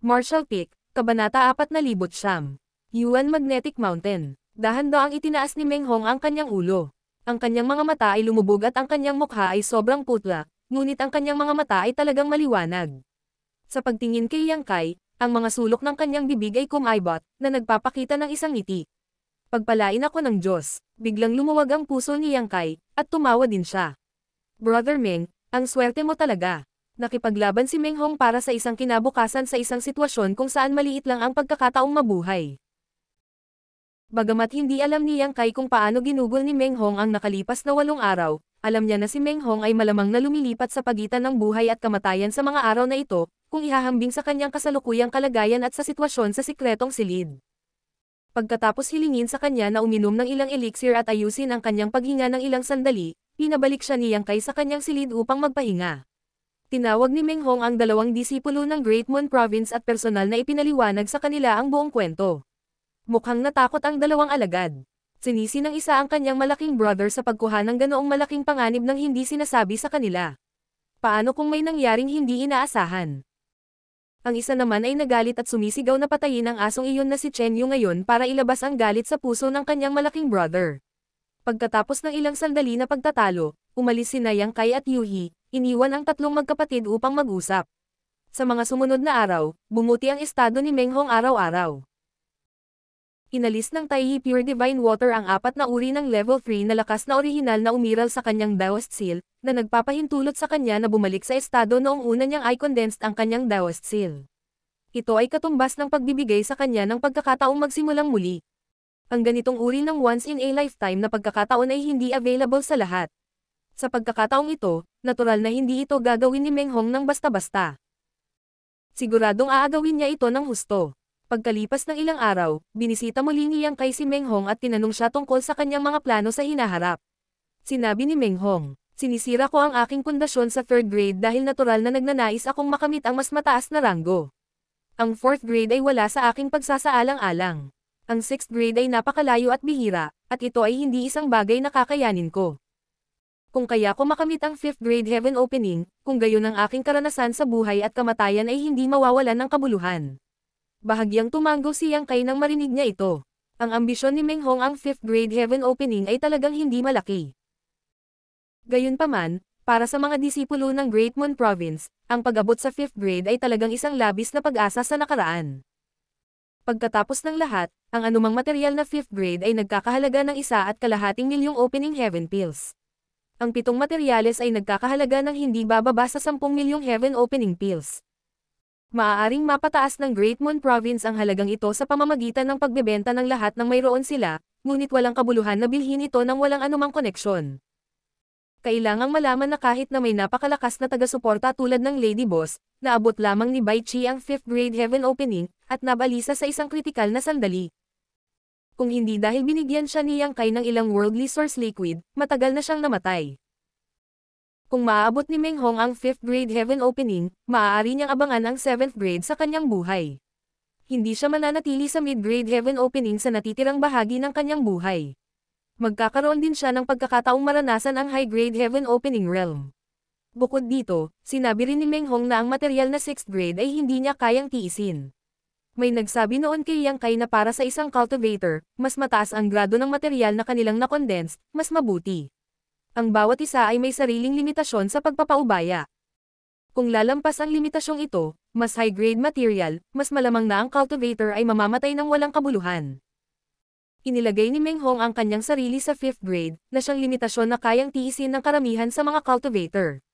Marshall Peak, Kabanata 4,900. Yuan Magnetic Mountain. Dahan-daang itinaas ni Meng Hong ang kanyang ulo. Ang kanyang mga mata ay lumubog at ang kanyang mukha ay sobrang putla, ngunit ang kanyang mga mata ay talagang maliwanag. Sa pagtingin kay Yang Kai, ang mga sulok ng kanyang bibig ay kumaibot, na nagpapakita ng isang ngiti. Pagpalain ako ng Diyos, biglang lumuwag ang puso ni Yang Kai, at tumawa din siya. Brother Meng, ang swerte mo talaga. Nakipaglaban si Meng Hong para sa isang kinabukasan sa isang sitwasyon kung saan maliit lang ang pagkakataong mabuhay. Bagamat hindi alam ni Yang Kai kung paano ginugol ni Meng Hong ang nakalipas na 8 araw, alam niya na si Meng Hong ay malamang na lumilipat sa pagitan ng buhay at kamatayan sa mga araw na ito, kung ihahambing sa kanyang kasalukuyang kalagayan at sa sitwasyon sa sikretong silid. Pagkatapos hilingin sa kanya na uminom ng ilang elixir at ayusin ang kanyang paghinga ng ilang sandali, pinabalik siya ni Yang Kai sa kanyang silid upang magpahinga. Tinawag ni Meng Hong ang 2 disipulo ng Great Moon Province at personal na ipinaliwanag sa kanila ang buong kwento. Mukhang natakot ang 2 alagad. Sinisi ng isa ang kanyang malaking brother sa pagkuha ng ganoong malaking panganib nang hindi sinasabi sa kanila. Paano kung may nangyaring hindi inaasahan? Ang isa naman ay nagalit at sumisigaw na patayin ang asong iyon na si Chen Yu ngayon para ilabas ang galit sa puso ng kanyang malaking brother. Pagkatapos ng ilang sandali na pagtatalo, umalis sina Yang Kai at Yuhi, iniwan ang 3 magkapatid upang mag-usap. Sa mga sumunod na araw, bumuti ang estado ni Meng Hong araw-araw. Inalis ng Taiyi Pure Divine Water ang 4 na uri ng level 3 na lakas na orihinal na umiral sa kanyang Daoist Seal, na nagpapahintulot sa kanya na bumalik sa estado noong una niyang i-condensed ang kanyang Daoist Seal. Ito ay katumbas ng pagbibigay sa kanya ng pagkakataong magsimulang muli. Ang ganitong uri ng once-in-a-lifetime na pagkakataon ay hindi available sa lahat. Sa pagkakataong ito, natural na hindi ito gagawin ni Meng Hong ng basta-basta. Siguradong aagawin niya ito ng husto. Pagkalipas ng ilang araw, binisita muli ni Yang Kai si Meng Hong at tinanong siya tungkol sa kanyang mga plano sa hinaharap. Sinabi ni Meng Hong, sinisira ko ang aking pundasyon sa 3rd grade dahil natural na nagnanais akong makamit ang mas mataas na ranggo. Ang 4th grade ay wala sa aking pagsasaalang-alang. Ang 6th grade ay napakalayo at bihira, at ito ay hindi isang bagay na kakayanin ko. Kung kaya ko makamit ang 5th grade heaven opening, kung gayon ang aking karanasan sa buhay at kamatayan ay hindi mawawalan ng kabuluhan. Bahagyang tumango si Yang Kai nang marinig niya ito. Ang ambisyon ni Meng Hong ang 5th grade heaven opening ay talagang hindi malaki. Gayunpaman, para sa mga disipulo ng Great Moon Province, ang pag-abot sa 5th grade ay talagang isang labis na pag-asa sa nakaraan. Pagkatapos ng lahat, ang anumang material na 5th grade ay nagkakahalaga ng 1.2 milyong opening heaven pills. Ang 7 materyales ay nagkakahalaga ng hindi bababa sa 10 milyong heaven opening pills. Maaaring mapataas ng Great Moon Province ang halagang ito sa pamamagitan ng pagbebenta ng lahat ng mayroon sila, ngunit walang kabuluhan na bilhin ito ng walang anumang koneksyon. Kailangang malaman na kahit na may napakalakas na taga-suporta tulad ng Lady Boss, naabot lamang ni Bai Chi ang 5th grade heaven opening, at nabalisa sa isang kritikal na sandali. Kung hindi dahil binigyan siya ni Yang Kai ng ilang worldly source liquid, matagal na siyang namatay. Kung maaabot ni Meng Hong ang 5th grade heaven opening, maaari niyang abangan ang 7th grade sa kanyang buhay. Hindi siya mananatili sa mid-grade heaven opening sa natitirang bahagi ng kanyang buhay. Magkakaroon din siya ng pagkakataong maranasan ang high-grade heaven opening realm. Bukod dito, sinabi rin ni Meng Hong na ang material na 6th grade ay hindi niya kayang tiisin. May nagsabi noon kay Yang Kai na para sa isang cultivator, mas mataas ang grado ng material na kanilang na-condensed, mas mabuti. Ang bawat isa ay may sariling limitasyon sa pagpapaubaya. Kung lalampas ang limitasyong ito, mas high-grade material, mas malamang na ang cultivator ay mamamatay ng walang kabuluhan. Inilagay ni Meng Hong ang kanyang sarili sa 5th grade, na siyang limitasyon na kayang tiisin ng karamihan sa mga cultivator.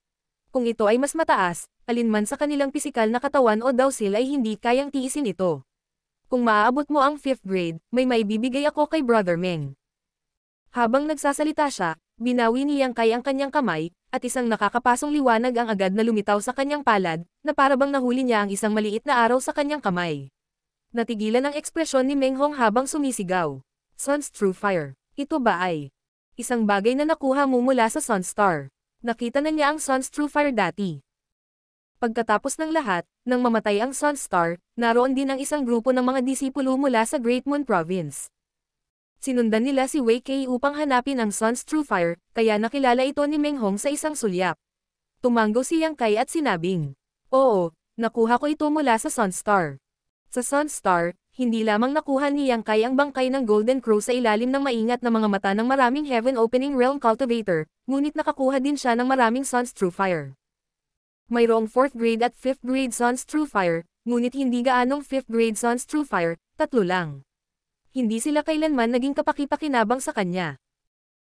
Kung ito ay mas mataas, alinman sa kanilang pisikal na katawan o dawsil ay hindi kayang tiisin ito. Kung maaabot mo ang 5th grade, may maibibigay ako kay Brother Meng. Habang nagsasalita siya, binawi ni Yang Kai ang kanyang kamay, at isang nakakapasong liwanag ang agad na lumitaw sa kanyang palad, na parabang nahuli niya ang isang maliit na araw sa kanyang kamay. Natigilan ang ekspresyon ni Meng Hong habang sumisigaw. Sun's True Fire. Ito ba ay isang bagay na nakuha mo mula sa Sunstar? Nakita na niya ang Sun's True Fire dati. Pagkatapos ng lahat, nang mamatay ang Sunstar, naroon din ang isang grupo ng mga disipulo mula sa Great Moon Province. Sinundan nila si Wei Kei upang hanapin ang Sun's True Fire, kaya nakilala ito ni Meng Hong sa isang sulyap. Tumango si Yang Kai at sinabing, "Oo, Nakuha ko ito mula sa Sunstar. Sa Sunstar, hindi lamang nakuha ni Yang Kai ang bangkay ng Golden Crow sa ilalim ng maingat na mga mata ng maraming Heaven Opening Realm Cultivator, ngunit nakakuha din siya ng maraming Sun's True Fire. Mayroong 4th grade at 5th grade Sun's True Fire, ngunit hindi gaanong 5th grade Sun's True Fire, 3 lang. Hindi sila kailanman naging kapaki-pakinabang sa kanya.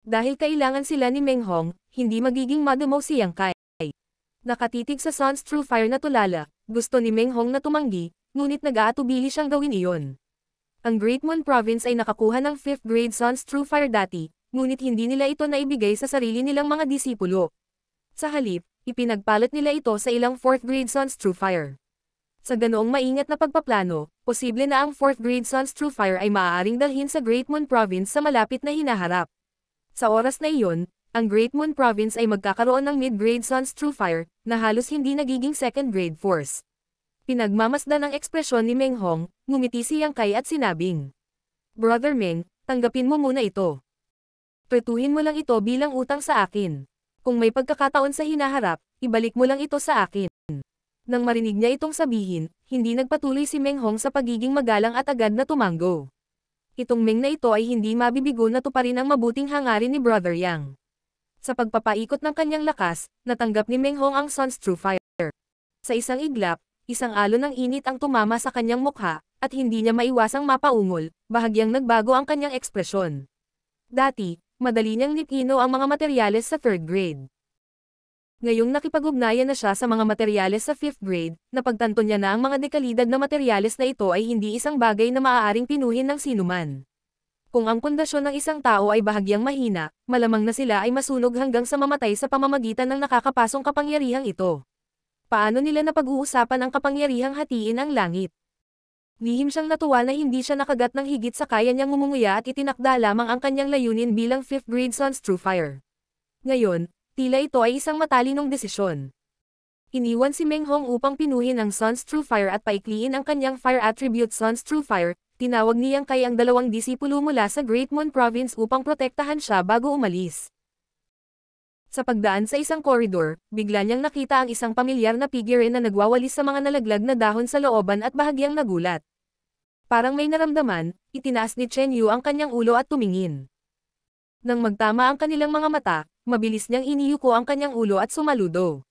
Dahil kailangan sila ni Meng Hong, hindi magiging madamo si Yang Kai. Nakatitig sa Sun's True Fire na tulala, gusto ni Meng Hong na tumanggi, ngunit nag-aatubili siyang gawin iyon. Ang Great Moon Province ay nakakuha ng 5th grade Sun's True Fire dati, ngunit hindi nila ito naibigay sa sarili nilang mga disipulo. Sa halip, ipinagpalit nila ito sa ilang 4th grade Sun's True Fire. Sa ganoong maingat na pagpaplano, posible na ang 4th grade Sun's True Fire ay maaaring dalhin sa Great Moon Province sa malapit na hinaharap. Sa oras na iyon, ang Great Moon Province ay magkakaroon ng mid-grade Sun's True Fire, na halos hindi nagiging second grade force. Pinagmamasdan ang ekspresyon ni Meng Hong, ngumiti si Yang Kai at sinabing, "Brother Meng, tanggapin mo muna ito. Tretuhin mo lang ito bilang utang sa akin. Kung may pagkakataon sa hinaharap, ibalik mo lang ito sa akin." Nang marinig niya itong sabihin, hindi nagpatuloy si Meng Hong sa pagiging magalang at agad na tumango. Itong Meng na ito ay hindi mabibigo na tuparin ang mabuting hangarin ni Brother Yang. Sa pagpapaikot ng kanyang lakas, natanggap ni Meng Hong ang Sun's True Fire. Sa isang iglap, isang alon ng init ang tumama sa kanyang mukha, at hindi niya maiwasang mapaungol, bahagyang nagbago ang kanyang ekspresyon. Dati, madali niyang nipino ang mga materyales sa 3rd grade. Ngayong nakipag-ugnayan na siya sa mga materyales sa 5th grade, napagtanto niya na ang mga dekalidad na materyales na ito ay hindi isang bagay na maaaring pinuhin ng sinuman. Kung ang pundasyon ng isang tao ay bahagyang mahina, malamang na sila ay masunog hanggang sa mamatay sa pamamagitan ng nakakapasong kapangyarihang ito. Paano nila napag-uusapan ang kapangyarihang hatiin ang langit? Lihim siyang natuwa na hindi siya nakagat ng higit sa kaya niyang ngumunguya at itinakda lamang ang kanyang layunin bilang 5th grade Sun's True Fire. Ngayon, tila ito ay isang matalinong desisyon. Iniwan si Meng Hong upang pinuhin ang Sun's True Fire at paikliin ang kanyang fire attribute Sun's True Fire. Tinawag ni Yang Kai ang 2 disipulo mula sa Great Moon Province upang protektahan siya bago umalis. Sa pagdaan sa isang koridor, bigla niyang nakita ang isang pamilyar na figure na nagwawalis sa mga nalaglag na dahon sa looban at bahagyang nagulat. Parang may naramdaman, itinaas ni Chen Yu ang kanyang ulo at tumingin. Nang magtama ang kanilang mga mata, mabilis niyang iniyuko ang kanyang ulo at sumaludo.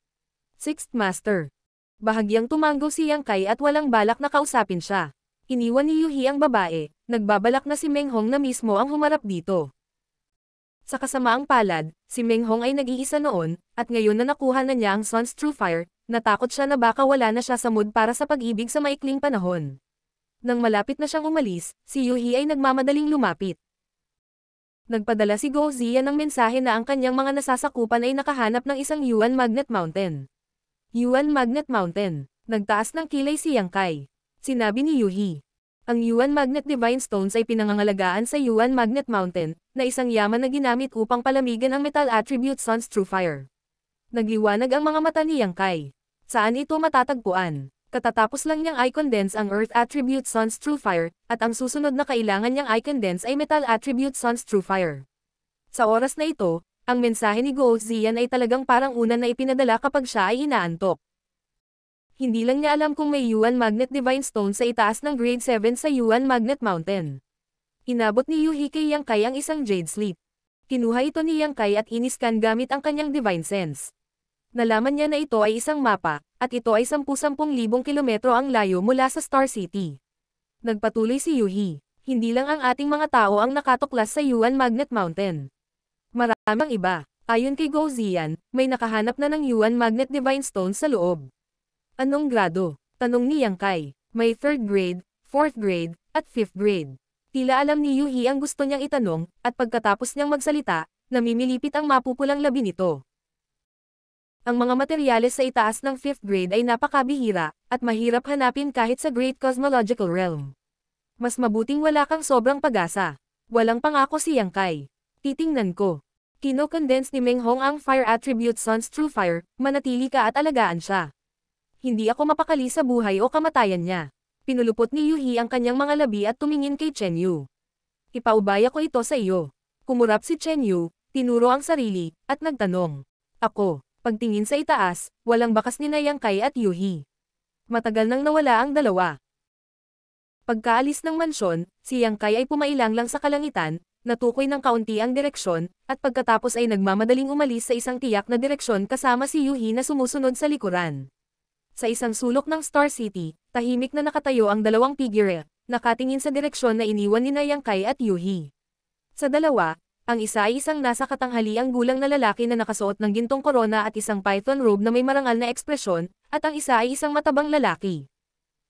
Sixth Master. Bahagyang tumango si Yang Kai at walang balak na kausapin siya. Iniwan ni Yuhi ang babae, nagbabalak na si Meng Hong na mismo ang humarap dito. Sa kasamaang palad, si Meng Hong ay nag-iisa noon, at ngayon na nakuha na niya ang Sun's True Fire, natakot siya na baka wala na siya sa mood para sa pag-ibig sa maikling panahon. Nang malapit na siyang umalis, si Yuhi ay nagmamadaling lumapit. Nagpadala si Go Ziyan ng mensahe na ang kanyang mga nasasakupan ay nakahanap ng isang Yuan Magnet Mountain. Yuan Magnet Mountain. Nagtaas ng kilay si Yang Kai. Sinabi ni Yuhi. Ang Yuan Magnet Divine Stones ay pinangangalagaan sa Yuan Magnet Mountain, na isang yaman na ginamit upang palamigan ang metal attribute Sun's True Fire. Nagliwanag ang mga mata ni Yang Kai. Saan ito matatagpuan? Katatapos lang niyang i-condense ang Earth attribute Sun's True Fire, at ang susunod na kailangan niyang i-condense ay metal attribute Sun's True Fire. Sa oras na ito, ang mensahe ni Go Ziyan ay talagang parang una na ipinadala kapag siya ay inaantok. Hindi lang niya alam kung may Yuan Magnet Divine Stone sa itaas ng Grade 7 sa Yuan Magnet Mountain. Inabot ni Yuhi kay Yang Kai ang isang Jade Sleep. Kinuha ito ni Yang Kai at iniskan gamit ang kanyang Divine Sense. Nalaman niya na ito ay isang mapa, at ito ay 10,000 kilometro ang layo mula sa Star City. Nagpatuloy si Yuhi. Hindi lang ang ating mga tao ang nakatuklas sa Yuan Magnet Mountain. Maraming iba. Ayon kay Go Ziyan, may nakahanap na ng Yuan Magnet Divine Stone sa loob. Anong grado? Tanong ni Yang Kai. May 3rd grade, 4th grade, at 5th grade. Tila alam ni Yuhi ang gusto niyang itanong, at pagkatapos niyang magsalita, namimilipit ang mapupulang labi nito. Ang mga materyales sa itaas ng 5th grade ay napakabihira, at mahirap hanapin kahit sa Great Cosmological Realm. Mas mabuting wala kang sobrang pag-asa. Walang pangako si Yang Kai. Titingnan ko. Kino-condense ni Meng Hong ang Fire Attribute Sun's True Fire, manatili ka at alagaan siya. Hindi ako mapakali sa buhay o kamatayan niya. Pinulupot ni Yuhi ang kanyang mga labi at tumingin kay Chen Yu. Ipaubaya ko ito sa iyo. Kumurap si Chen Yu, tinuro ang sarili, at nagtanong. Ako. Pagtingin sa itaas, walang bakas ni Yang Kai at Yuhi. Matagal nang nawala ang dalawa. Pagkaalis ng mansyon, si Yang Kai ay pumailang lang sa kalangitan, natukoy ng kaunti ang direksyon, at pagkatapos ay nagmamadaling umalis sa isang tiyak na direksyon kasama si Yuhi na sumusunod sa likuran. Sa isang sulok ng Star City, tahimik na nakatayo ang dalawang figure, nakatingin sa direksyon na iniwan ni Yang Kai at Yuhi. Sa dalawa, ang isa ay isang nasa katanghaliang gulang na lalaki na nakasuot ng gintong korona at isang python robe na may marangal na ekspresyon, at ang isa ay isang matabang lalaki.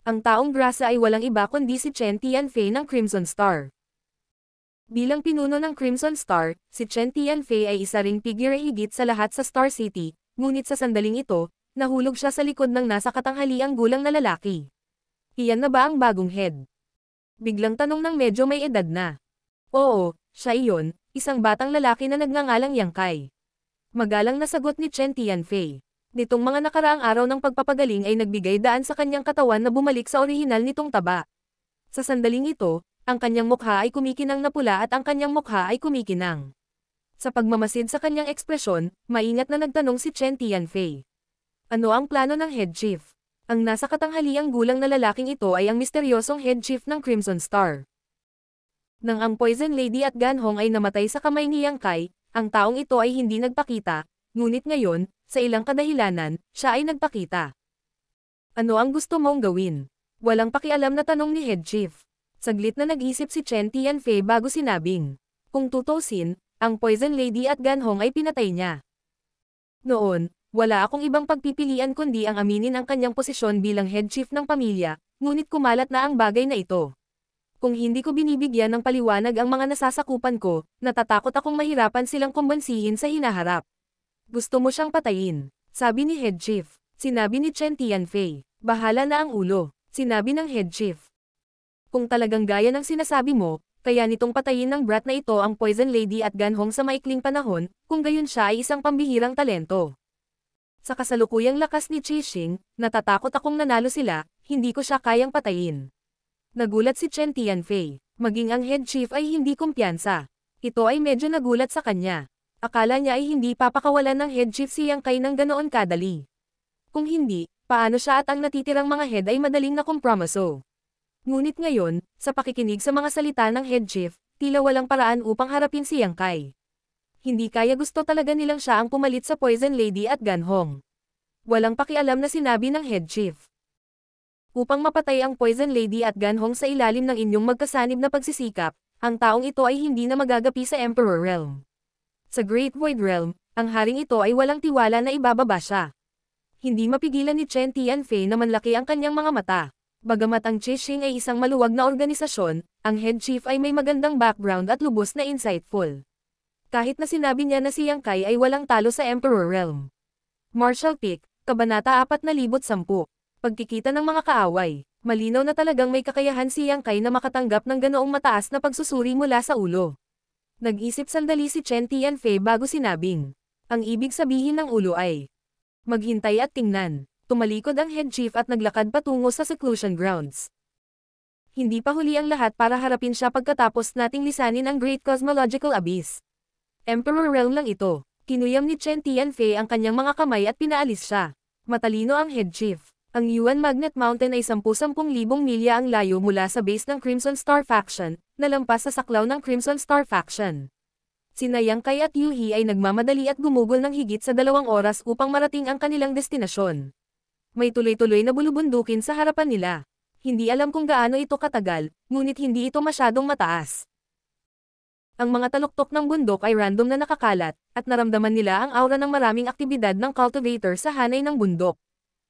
Ang taong grasa ay walang iba kundi si Chen Tianfei ng Crimson Star. Bilang pinuno ng Crimson Star, si Chen Tianfei ay isa ring figure higit sa lahat sa Star City, ngunit sa sandaling ito, nahulog siya sa likod ng nasa katanghaliang gulang na lalaki. Iyan na ba ang bagong head? Biglang tanong ng medyo may edad na. Oo, siya iyon, isang batang lalaki na nagngangalang Yang Kai. Magalang na sagot ni Chen Tianfei. Nitong mga nakaraang araw ng pagpapagaling ay nagbigay daan sa kanyang katawan na bumalik sa orihinal nitong taba. Sa sandaling ito, ang kanyang mukha ay kumikinang na pula at ang kanyang mukha ay kumikinang. Sa pagmamasid sa kanyang ekspresyon, maingat na nagtanong si Chen Tianfei. Ano ang plano ng head chief? Ang nasa katanghaliang gulang na lalaking ito ay ang misteryosong head chief ng Crimson Star. Nang ang Poison Lady at Ganhong ay namatay sa kamay ni Yang Kai, ang taong ito ay hindi nagpakita, ngunit ngayon, sa ilang kadahilanan, siya ay nagpakita. Ano ang gusto mong gawin? Walang pakialam na tanong ni head chief. Saglit na nag-isip si Chen Tianfei bago sinabing. Kung tutusin, ang Poison Lady at Ganhong ay pinatay niya. Noon, wala akong ibang pagpipilian kundi ang aminin ang kanyang posisyon bilang head chief ng pamilya, ngunit kumalat na ang bagay na ito. Kung hindi ko binibigyan ng paliwanag ang mga nasasakupan ko, natatakot akong mahirapan silang kumbansihin sa hinaharap. Gusto mo siyang patayin, sabi ni head chief. Sinabi ni Chen Tianfei. Bahala na ang ulo, sinabi ng head chief. Kung talagang gaya ng sinasabi mo, kaya nitong patayin ng brat na ito ang Poison Lady at Ganhong sa maikling panahon, kung gayon siya ay isang pambihirang talento. Sa kasalukuyang lakas ni Qixing, natatakot akong nanalo sila, hindi ko siya kayang patayin. Nagulat si Chen Tianfei. Maging ang head chief ay hindi kumpiyansa. Ito ay medyo nagulat sa kanya. Akala niya ay hindi papakawalan ng head chief si Yang Kai ng ganoon kadali. Kung hindi, paano siya at ang natitirang mga head ay madaling nakompromiso. Ngunit ngayon, sa pakikinig sa mga salita ng head chief, tila walang paraan upang harapin si Yang Kai. Hindi kaya gusto talaga nilang siya ang pumalit sa Poison Lady at Ganhong. Walang pakialam na sinabi ng head chief. Upang mapatay ang Poison Lady at Ganhong sa ilalim ng inyong magkasanib na pagsisikap, ang taong ito ay hindi na magagapi sa Emperor Realm. Sa Great Void Realm, ang haring ito ay walang tiwala na ibababa siya. Hindi mapigilan ni Chen Tianfei na manlaki ang kanyang mga mata. Bagamat ang Qixing ay isang maluwag na organisasyon, ang head chief ay may magandang background at lubos na insightful. Kahit na sinabi niya na si Yang Kai ay walang talo sa Emperor Realm. Martial Peak, Kabanata 410. Pagkikita ng mga kaaway. Malinaw na talagang may kakayahan si Yang Kai na makatanggap ng ganoong mataas na pagsusuri mula sa ulo. Nag-isip sandali si Chen Tianfei bago sinabing. Ang ibig sabihin ng ulo ay maghintay at tingnan. Tumalikod ang head chief at naglakad patungo sa seclusion grounds. Hindi pa huli ang lahat para harapin siya pagkatapos nating lisanin ang Great Cosmological Abyss. Emperor Realm lang ito. Kinuyam ni Chen Tianfei ang kanyang mga kamay at pinaalis siya. Matalino ang head chief. Ang Yuan Magnet Mountain ay 10,000 milya ang layo mula sa base ng Crimson Star Faction, nalampas sa saklaw ng Crimson Star Faction. Sina Yang Kai at Yuhi ay nagmamadali at gumugol ng higit sa 2 oras upang marating ang kanilang destinasyon. May tuloy-tuloy na bulubundukin sa harapan nila. Hindi alam kung gaano ito katagal, ngunit hindi ito masyadong mataas. Ang mga taluktok ng bundok ay random na nakakalat, at naramdaman nila ang aura ng maraming aktibidad ng cultivator sa hanay ng bundok.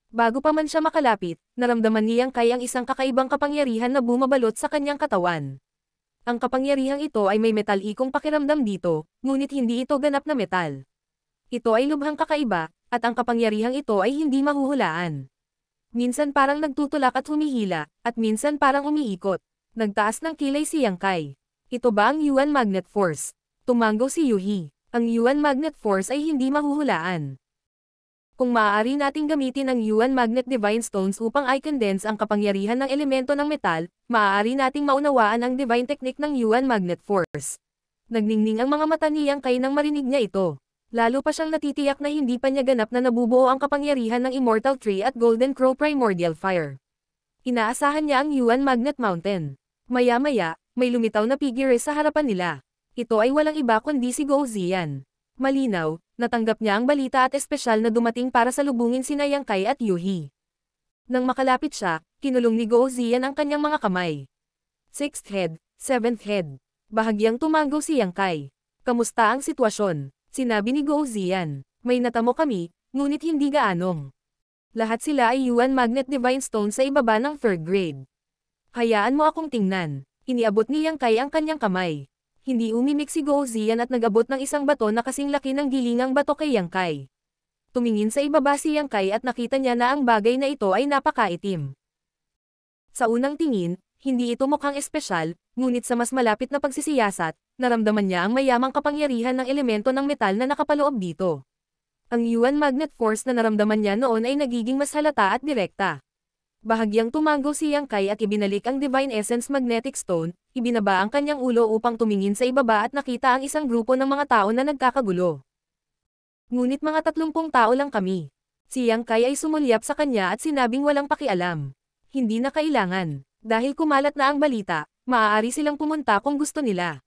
Bago pa man siya makalapit, naramdaman ni Yang Kai ang isang kakaibang kapangyarihan na bumabalot sa kanyang katawan. Ang kapangyarihang ito ay may metal-ikong pakiramdam dito, ngunit hindi ito ganap na metal. Ito ay lubhang kakaiba, at ang kapangyarihang ito ay hindi mahuhulaan. Minsan parang nagtutulak at humihila, at minsan parang umiikot. Nagtaas ng kilay si Yang Kai. Ito ba ang Yuan Magnet Force? Tumango si Yuhi. Ang Yuan Magnet Force ay hindi mahuhulaan. Kung maaari nating gamitin ang Yuan Magnet Divine Stones upang i-condense ang kapangyarihan ng elemento ng metal, maaari nating maunawaan ang divine technique ng Yuan Magnet Force. Nagningning ang mga mata ni Yang Kai nang marinig niya ito. Lalo pa siyang natitiyak na hindi pa niya ganap na nabubuo ang kapangyarihan ng Immortal Tree at Golden Crow Primordial Fire. Inaasahan niya ang Yuan Magnet Mountain. Maya-maya, may lumitaw na figure sa harapan nila. Ito ay walang iba kundi si Guo Ziyan. Malinaw, natanggap niya ang balita at espesyal na dumating para salubungin sina Yang Kai at Yuhi. Nang makalapit siya, kinulong ni Guo Ziyan ang kanyang mga kamay. Sixth head, seventh head. Bahagyang tumango si Yang Kai. Kamusta ang sitwasyon? Sinabi ni Guo Ziyan. May natamo kami, ngunit hindi gaanong. Lahat sila ay Yuan Magnet Divine Stone sa ibaba ng 3rd grade. Hayaan mo akong tingnan. Iniabot ni Yang Kai ang kanyang kamay. Hindi umimik si Guo Ziyan at nag-abot ng isang bato na kasing laki ng gilingang bato kay Yang Kai. Tumingin sa ibaba si Yang Kai at nakita niya na ang bagay na ito ay napakaitim. Sa unang tingin, hindi ito mukhang espesyal, ngunit sa mas malapit na pagsisiyasat, naramdaman niya ang mayamang kapangyarihan ng elemento ng metal na nakapaloob dito. Ang Yuan Magnet Force na naramdaman niya noon ay nagiging mas halata at direkta. Bahagyang tumango si Yang Kai at ibinalik ang Divine Essence Magnetic Stone, ibinaba ang kanyang ulo upang tumingin sa ibaba at nakita ang isang grupo ng mga tao na nagkakagulo. Ngunit mga 30 tao lang kami. Si Yang Kai ay sumulyap sa kanya at sinabing walang pakialam. Hindi na kailangan. Dahil kumalat na ang balita, maaari silang pumunta kung gusto nila.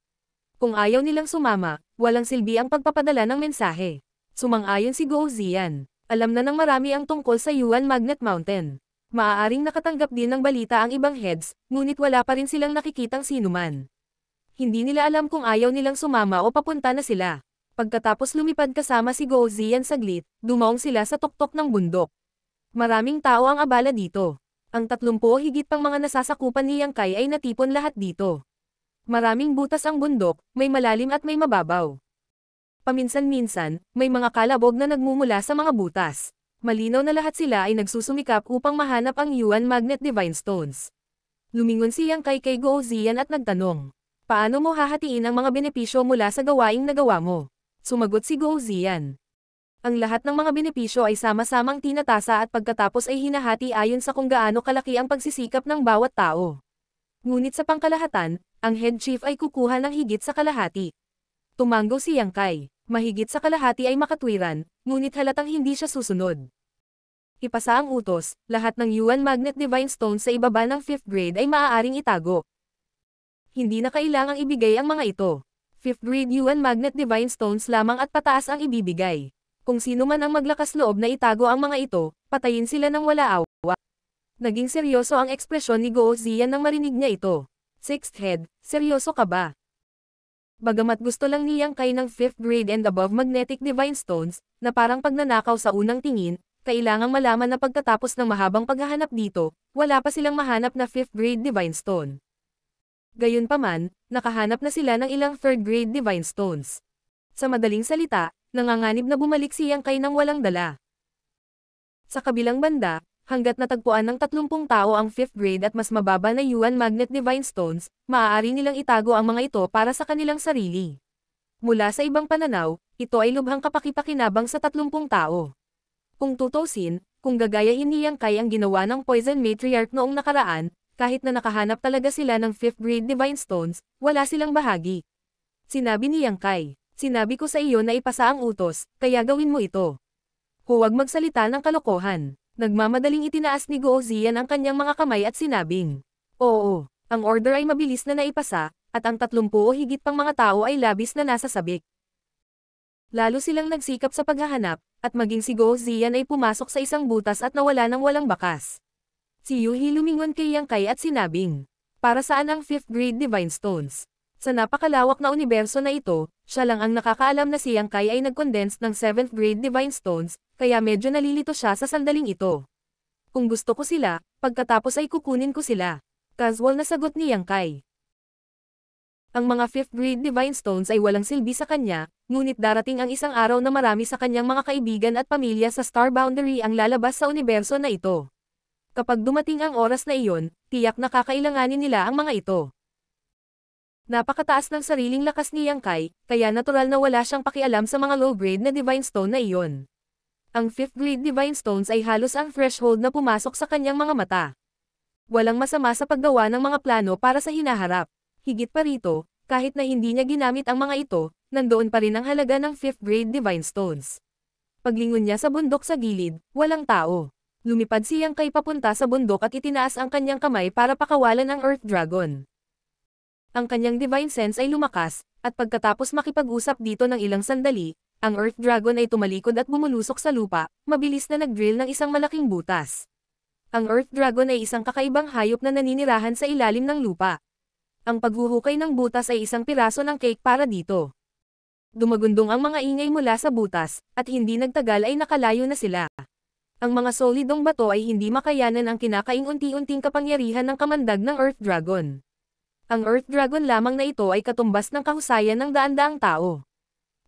Kung ayaw nilang sumama, walang silbi ang pagpapadala ng mensahe. Sumang-ayon si Guo Ziyan. Alam na ng marami ang tungkol sa Yuan Magnet Mountain. Maaaring nakatanggap din ng balita ang ibang heads, ngunit wala pa rin silang nakikitang sinuman. Hindi nila alam kung ayaw nilang sumama o papunta na sila. Pagkatapos lumipad kasama si Guo Ziyan saglit, dumaong sila sa tuktok ng bundok. Maraming tao ang abala dito. Ang 30 higit pang mga nasasakupan ni Yang Kai ay natipon lahat dito. Maraming butas ang bundok, may malalim at may mababaw. Paminsan-minsan, may mga kalabog na nagmumula sa mga butas. Malinaw na lahat sila ay nagsusumikap upang mahanap ang Yuan Magnet Divine Stones. Lumingon si Yang Kai kay Guo Ziyan at nagtanong, paano mo hahatiin ang mga benepisyo mula sa gawaing nagawa mo? Sumagot si Guo Ziyan. Ang lahat ng mga benepisyo ay sama-samang tinatasa at pagkatapos ay hinahati ayon sa kung gaano kalaki ang pagsisikap ng bawat tao. Ngunit sa pangkalahatan, ang head chief ay kukuha ng higit sa kalahati. Tumango si Yang Kai. Mahigit sa kalahati ay makatwiran, ngunit halatang hindi siya susunod. Ipasa ang utos, lahat ng Yuan Magnet Divine Stone sa ibaba ng 5th grade ay maaaring itago. Hindi na kailangang ibigay ang mga ito. 5th grade Yuan Magnet Divine Stones lamang at pataas ang ibibigay. Kung sino man ang maglakas loob na itago ang mga ito, patayin sila ng wala awa. Naging seryoso ang ekspresyon ni Guo Ziyan nang marinig niya ito. 6th head, seryoso ka ba? Bagamat gusto lang ni Yang Kai ng 5th grade and above magnetic divine stones, na parang pagnanakaw sa unang tingin, kailangang malaman na pagkatapos ng mahabang paghahanap dito, wala pa silang mahanap na 5th grade divine stone. Gayunpaman, nakahanap na sila ng ilang 3rd grade divine stones. Sa madaling salita, nanganganib na bumalik si Yang Kai nang walang dala. Sa kabilang banda, hanggat natagpuan ng 30 tao ang 5th grade at mas mababa na Yuan Magnet Divine Stones, maaari nilang itago ang mga ito para sa kanilang sarili. Mula sa ibang pananaw, ito ay lubhang kapakipakinabang sa 30 tao. Kung tutusin, kung gagayahin ni Yang Kai ang ginawa ng Poison Matriarch noong nakaraan, kahit na nakahanap talaga sila ng 5th grade Divine Stones, wala silang bahagi. Sinabi ni Yang Kai, sinabi ko sa iyo na ipasa ang utos, kaya gawin mo ito. Huwag magsalita ng kalokohan. Nagmamadaling itinaas ni Guo Ziyan ang kanyang mga kamay at sinabing, oo, ang order ay mabilis na naipasa, at ang 30 o higit pang mga tao ay labis na nasa sabik. Lalo silang nagsikap sa paghahanap, at maging si Guo Ziyan ay pumasok sa isang butas at nawala ng walang bakas. Si Yuhi lumingon kay Yang Kai at sinabing, para saan ang 5th grade Divine Stones? Sa napakalawak na universo na ito, siya lang ang nakakaalam na si Yang Kai ay nag-condense ng 7th grade Divine Stones, kaya medyo nalilito siya sa sandaling ito. Kung gusto ko sila, pagkatapos ay kukunin ko sila. Casual na sagot ni Yang Kai. Ang mga 5th grade Divine Stones ay walang silbi sa kanya, ngunit darating ang isang araw na marami sa kanyang mga kaibigan at pamilya sa Star Boundary ang lalabas sa universo na ito. Kapag dumating ang oras na iyon, tiyak na kakailanganin nila ang mga ito. Napakataas ng sariling lakas ni Yang Kai, kaya natural na wala siyang pakialam sa mga low-grade na Divine Stone na iyon. Ang 5th grade Divine Stones ay halos ang threshold na pumasok sa kanyang mga mata. Walang masama sa paggawa ng mga plano para sa hinaharap. Higit pa rito, Kahit na hindi niya ginamit ang mga ito, nandoon pa rin ang halaga ng 5th grade Divine Stones. Paglingon niya sa bundok sa gilid, walang tao. Lumipad siyang kay papunta sa bundok at itinaas ang kanyang kamay para pakawalan ang Earth Dragon. Ang kanyang Divine Sense ay lumakas, at pagkatapos makipag-usap dito ng ilang sandali, ang Earth Dragon ay tumalikod at bumulusok sa lupa, mabilis na nag-drill ng isang malaking butas. Ang Earth Dragon ay isang kakaibang hayop na naninirahan sa ilalim ng lupa. Ang paghuhukay ng butas ay isang piraso ng cake para dito. Dumagundong ang mga ingay mula sa butas, at hindi nagtagal ay nakalayo na sila. Ang mga solidong bato ay hindi makayanan ang kinakaing unti-unting kapangyarihan ng kamandag ng Earth Dragon. Ang Earth Dragon lamang na ito ay katumbas ng kahusayan ng daan-daang tao.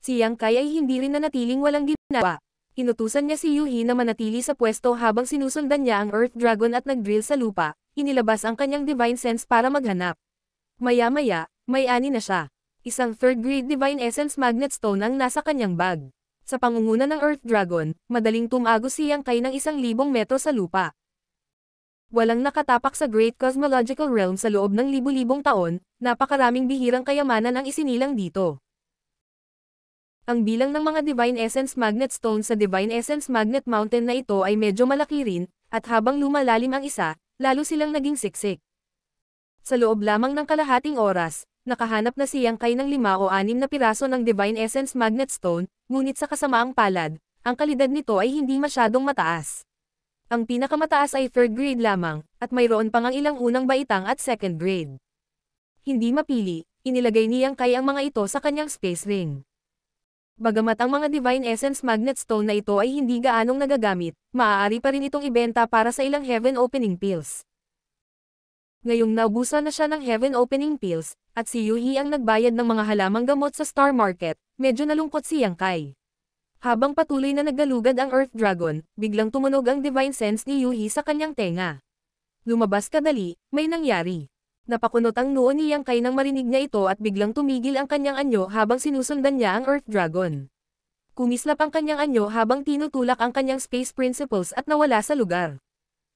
Si Yang Kai ay hindi rin nanatiling walang ginawa. Inutusan niya si Yuhi na manatili sa pwesto habang sinusundan niya ang Earth Dragon at nag-drill sa lupa, inilabas ang kanyang Divine Sense para maghanap. Maya-maya, may ani na siya. Isang 3rd grade Divine Essence Magnet Stone ang nasa kanyang bag. Sa pangunguna ng Earth Dragon, madaling tumagos si Yang Kai ng 1,000 metro sa lupa. Walang nakatapak sa Great Cosmological Realm sa loob ng libu-libong taon, napakaraming bihirang kayamanan ang isinilang dito. Ang bilang ng mga Divine Essence Magnet Stone sa Divine Essence Magnet Mountain na ito ay medyo malaki rin, at habang lumalalim ang isa, lalo silang naging siksik. Sa loob lamang ng kalahating oras, nakahanap na si Yang Kai ng 5 o 6 na piraso ng Divine Essence Magnet Stone, ngunit sa kasamaang palad, ang kalidad nito ay hindi masyadong mataas. Ang pinakamataas ay 3rd grade lamang, at mayroon pang ang ilang unang baitang at 2nd grade. Hindi mapili, inilagay ni Yang Kai ang mga ito sa kanyang space ring. Bagamat ang mga Divine Essence Magnet Stone na ito ay hindi gaanong nagagamit, maaari pa rin itong ibenta para sa ilang Heaven Opening Pills. Ngayong naubusan na siya ng Heaven Opening Pills, at si Yuhi ang nagbayad ng mga halamang gamot sa Star Market, medyo nalungkot si Yang Kai. Habang patuloy na naggalugad ang Earth Dragon, biglang tumunog ang Divine Sense ni Yuhi sa kanyang tenga. Lumabas kadali, may nangyari. Napakunot ang noo ni Yang Kai nang marinig niya ito at biglang tumigil ang kanyang anyo habang sinusundan niya ang Earth Dragon. Kumislap ang kanyang anyo habang tinutulak ang kanyang Space Principles at nawala sa lugar.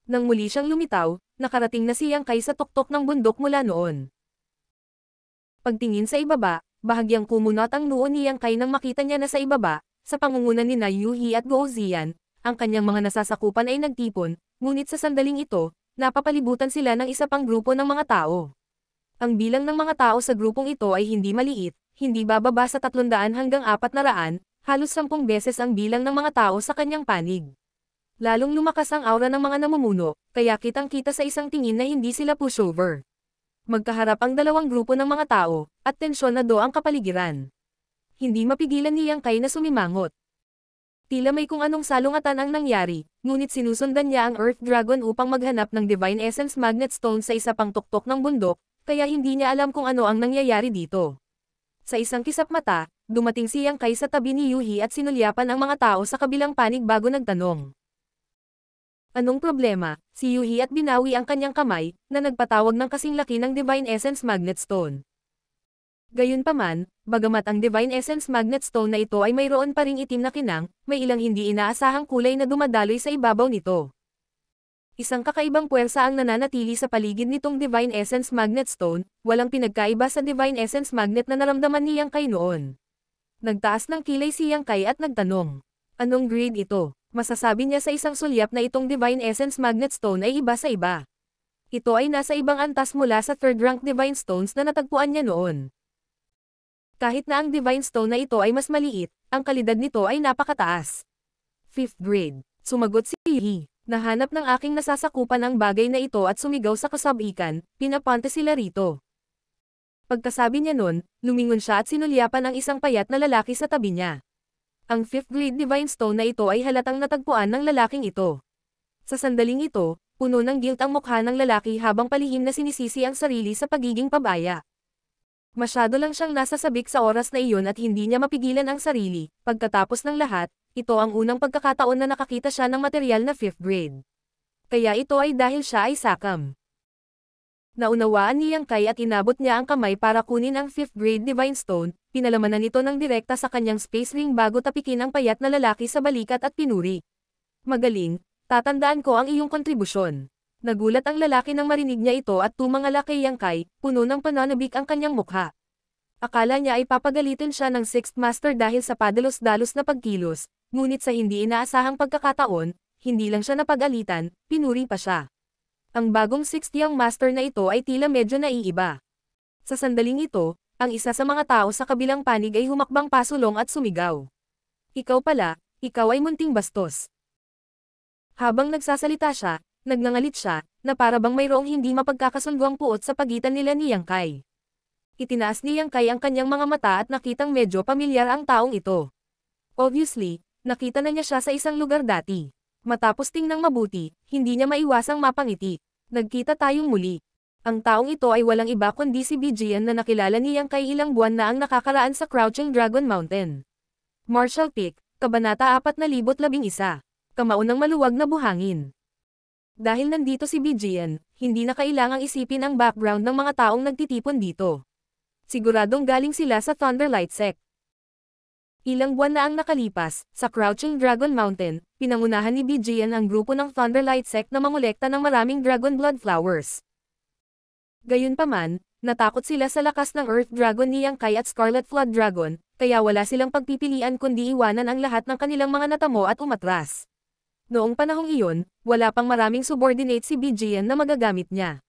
Nang muli siyang lumitaw, nakarating na si Yang Kai sa tuktok ng bundok mula noon. Pagtingin sa ibaba, bahagyang kumunot ang noo ni Yang Kai nang makita niya na sa ibaba, sa pangunguna ni na Yuhi at Guo Ziyan, ang kanyang mga nasasakupan ay nagtipon, ngunit sa sandaling ito, napapalibutan sila ng isa pang grupo ng mga tao. Ang bilang ng mga tao sa grupong ito ay hindi maliit, hindi bababa sa 300 hanggang 400, halos 10 beses ang bilang ng mga tao sa kanyang panig. Lalong lumakas ang aura ng mga namumuno, kaya kitang-kita sa isang tingin na hindi sila pushover. Magkaharap ang dalawang grupo ng mga tao, at tensyonado ang kapaligiran. Hindi mapigilan ni Yang Kai na sumimangot. Tila may kung anong salungatan ang nangyari, ngunit sinusundan niya ang Earth Dragon upang maghanap ng Divine Essence Magnet Stone sa isa pang tuktok ng bundok, kaya hindi niya alam kung ano ang nangyayari dito. Sa isang kisap mata, dumating si Yang Kai sa tabi ni Yuhi at sinulyapan ang mga tao sa kabilang panig bago nagtanong. Anong problema? Si Yuhi at binawi ang kanyang kamay, na nagpatawag ng kasing laki ng Divine Essence Magnet Stone. Gayunpaman, bagamat ang Divine Essence Magnet Stone na ito ay mayroon pa ring itim na kinang, may ilang hindi inaasahang kulay na dumadaloy sa ibabaw nito. Isang kakaibang puwersa ang nananatili sa paligid nitong Divine Essence Magnet Stone, walang pinagkaiba sa Divine Essence Magnet na naramdaman ni Yang Kai noon. Nagtaas ng kilay si Yang Kai at nagtanong, anong grade ito? Masasabi niya sa isang sulyap na itong Divine Essence Magnet Stone ay iba sa iba. Ito ay nasa ibang antas mula sa 3rd rank Divine Stones na natagpuan niya noon. Kahit na ang Divine Stone na ito ay mas maliit, ang kalidad nito ay napakataas. 5th grade. Sumagot si Yuhi. Nahanap ng aking nasasakupan ang bagay na ito at sumigaw sa kasabikan, pinapante sila rito. Pagkasabi niya nun, lumingon siya at sinulyapan ang isang payat na lalaki sa tabi niya. Ang 5th grade Divine Stone na ito ay halatang natagpuan ng lalaking ito. Sa sandaling ito, puno ng guilt ang mukha ng lalaki habang palihim na sinisisi ang sarili sa pagiging pabaya. Masyado lang siyang nasasabik sa oras na iyon at hindi niya mapigilan ang sarili. Pagkatapos ng lahat, ito ang unang pagkakataon na nakakita siya ng material na 5th grade. Kaya ito ay dahil siya ay sakam. Naunawaan ni Yang Kai at inabot niya ang kamay para kunin ang 5th grade Divine Stone, pinalamanan ito ng direkta sa kanyang space ring bago tapikin ang payat na lalaki sa balikat at pinuri. Magaling, tatandaan ko ang iyong kontribusyon. Nagulat ang lalaki nang marinig niya ito at tumangala kay Yang Kai, puno ng pananabik ang kanyang mukha. Akala niya ay papagalitin siya ng Sixth Master dahil sa padalos-dalos na pagkilos, ngunit sa hindi inaasahang pagkakataon, hindi lang siya napagalitan, pinuri pa siya. Ang bagong Sixth Young Master na ito ay tila medyo naiiba. Sa sandaling ito, ang isa sa mga tao sa kabilang panig ay humakbang pasulong at sumigaw. Ikaw pala, ikaw ay munting bastos. Habang nagsasalita siya, nagngangalit siya, na para bang mayroong hindi mapagkakasunduang puot sa pagitan nila ni Yang Kai. Itinaas ni Yang Kai ang kanyang mga mata at nakitang medyo pamilyar ang taong ito. Obviously, nakita na niya siya sa isang lugar dati. Matapos tingnang mabuti, hindi niya maiwasang mapangiti. Nagkita tayong muli. Ang taong ito ay walang iba kundi si Bijian na nakilala ni Yang Kai ilang buwan na ang nakakaraan sa Crouching Dragon Mountain. Martial Peak, Kabanata 4011. Kamaunang maluwag na buhangin. Dahil nandito si Bijian, hindi na kailangang isipin ang background ng mga taong nagtitipon dito. Siguradong galing sila sa Thunderlight Sect. Ilang buwan na ang nakalipas, sa Crouching Dragon Mountain, pinangunahan ni Bijian ang grupo ng Thunderlight Sect na mangolekta ng maraming Dragon Blood Flowers. Gayunpaman, natakot sila sa lakas ng Earth Dragon ni Yang Kai at Scarlet Flood Dragon, kaya wala silang pagpipilian kundi iwanan ang lahat ng kanilang mga natamo at umatras. Noong panahong iyon, wala pang maraming subordinate si Bijian na magagamit niya.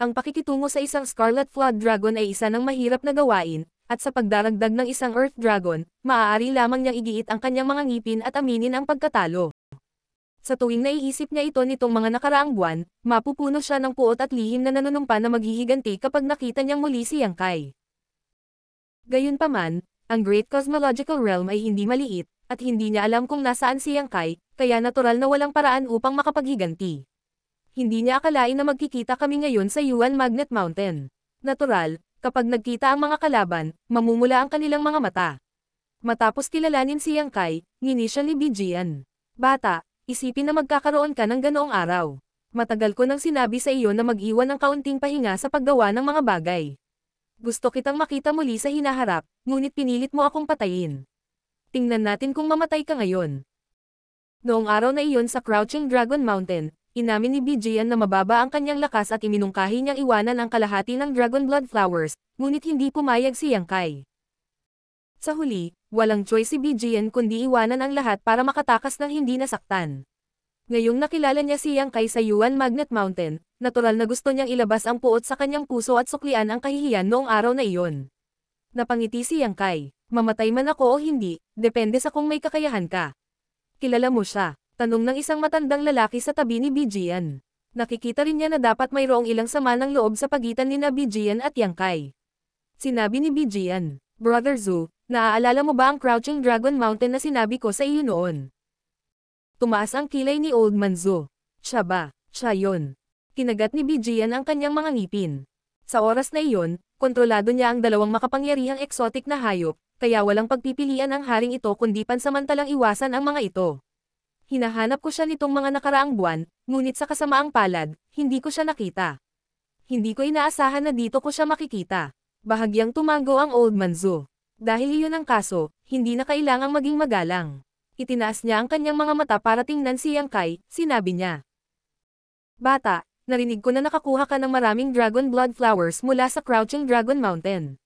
Ang pakikitungo sa isang Scarlet Flood Dragon ay isa ng mahirap na gawain, at sa pagdaragdag ng isang Earth Dragon, maaari lamang niyang igiit ang kanyang mga ngipin at aminin ang pagkatalo. Sa tuwing naiisip niya ito nitong mga nakaraang buwan, mapupuno siya ng puot at lihim na nanunumpa na maghihiganti kapag nakita niyang muli si Yang Kai. Gayunpaman, ang Great Cosmological Realm ay hindi maliit, at hindi niya alam kung nasaan si Yang Kai, kaya natural na walang paraan upang makapaghiganti. Hindi niya akalain na magkikita kami ngayon sa Yuan Magnet Mountain. Natural, kapag nagkita ang mga kalaban, mamumula ang kanilang mga mata. Matapos kilalanin si Yang Kai, ngini siya ni Bijian. Bata, isipin na magkakaroon ka ng ganoong araw. Matagal ko nang sinabi sa iyo na mag-iwan ng kaunting pahinga sa paggawa ng mga bagay. Gusto kitang makita muli sa hinaharap, ngunit pinilit mo akong patayin. Tingnan natin kung mamatay ka ngayon. Noong araw na iyon sa Crouching Dragon Mountain, inamin ni Bijian na mababa ang kanyang lakas at iminungkahi niyang iwanan ang kalahati ng Dragon Blood Flowers, ngunit hindi pumayag si Yang Kai. Sa huli, walang choice si Bijian kundi iwanan ang lahat para makatakas ng hindi nasaktan. Ngayong nakilala niya si Yang Kai sa Yuan Magnet Mountain, natural na gusto niyang ilabas ang puot sa kanyang puso at suklian ang kahihiyan noong araw na iyon. Napangiti si Yang Kai, mamatay man ako o hindi, depende sa kung may kakayahan ka. Kilala mo siya. Tanong ng isang matandang lalaki sa tabi ni Bijian. Nakikita rin niya na dapat mayroong ilang sama ng loob sa pagitan ni Bijian at Yang Kai. Sinabi ni Bijian, Brother Zhu, naaalala mo ba ang Crouching Dragon Mountain na sinabi ko sa iyo noon? Tumaas ang kilay ni Old Man Zhu. Siya ba? Siya yon. Kinagat ni Bijian ang kanyang mga ngipin. Sa oras na iyon, kontrolado niya ang dalawang makapangyarihang exotic na hayop, kaya walang pagpipilian ang haring ito kundi pansamantalang iwasan ang mga ito. Hinahanap ko siya nitong mga nakaraang buwan, ngunit sa kasamaang palad, hindi ko siya nakita. Hindi ko inaasahan na dito ko siya makikita. Bahagyang tumango ang Old Man Zhu. Dahil iyon ang kaso, hindi na kailangang maging magalang. Itinaas niya ang kanyang mga mata para tingnan si Yang Kai, sinabi niya. Bata, narinig ko na nakakuha ka ng maraming Dragon Blood Flowers mula sa Crouching Dragon Mountain.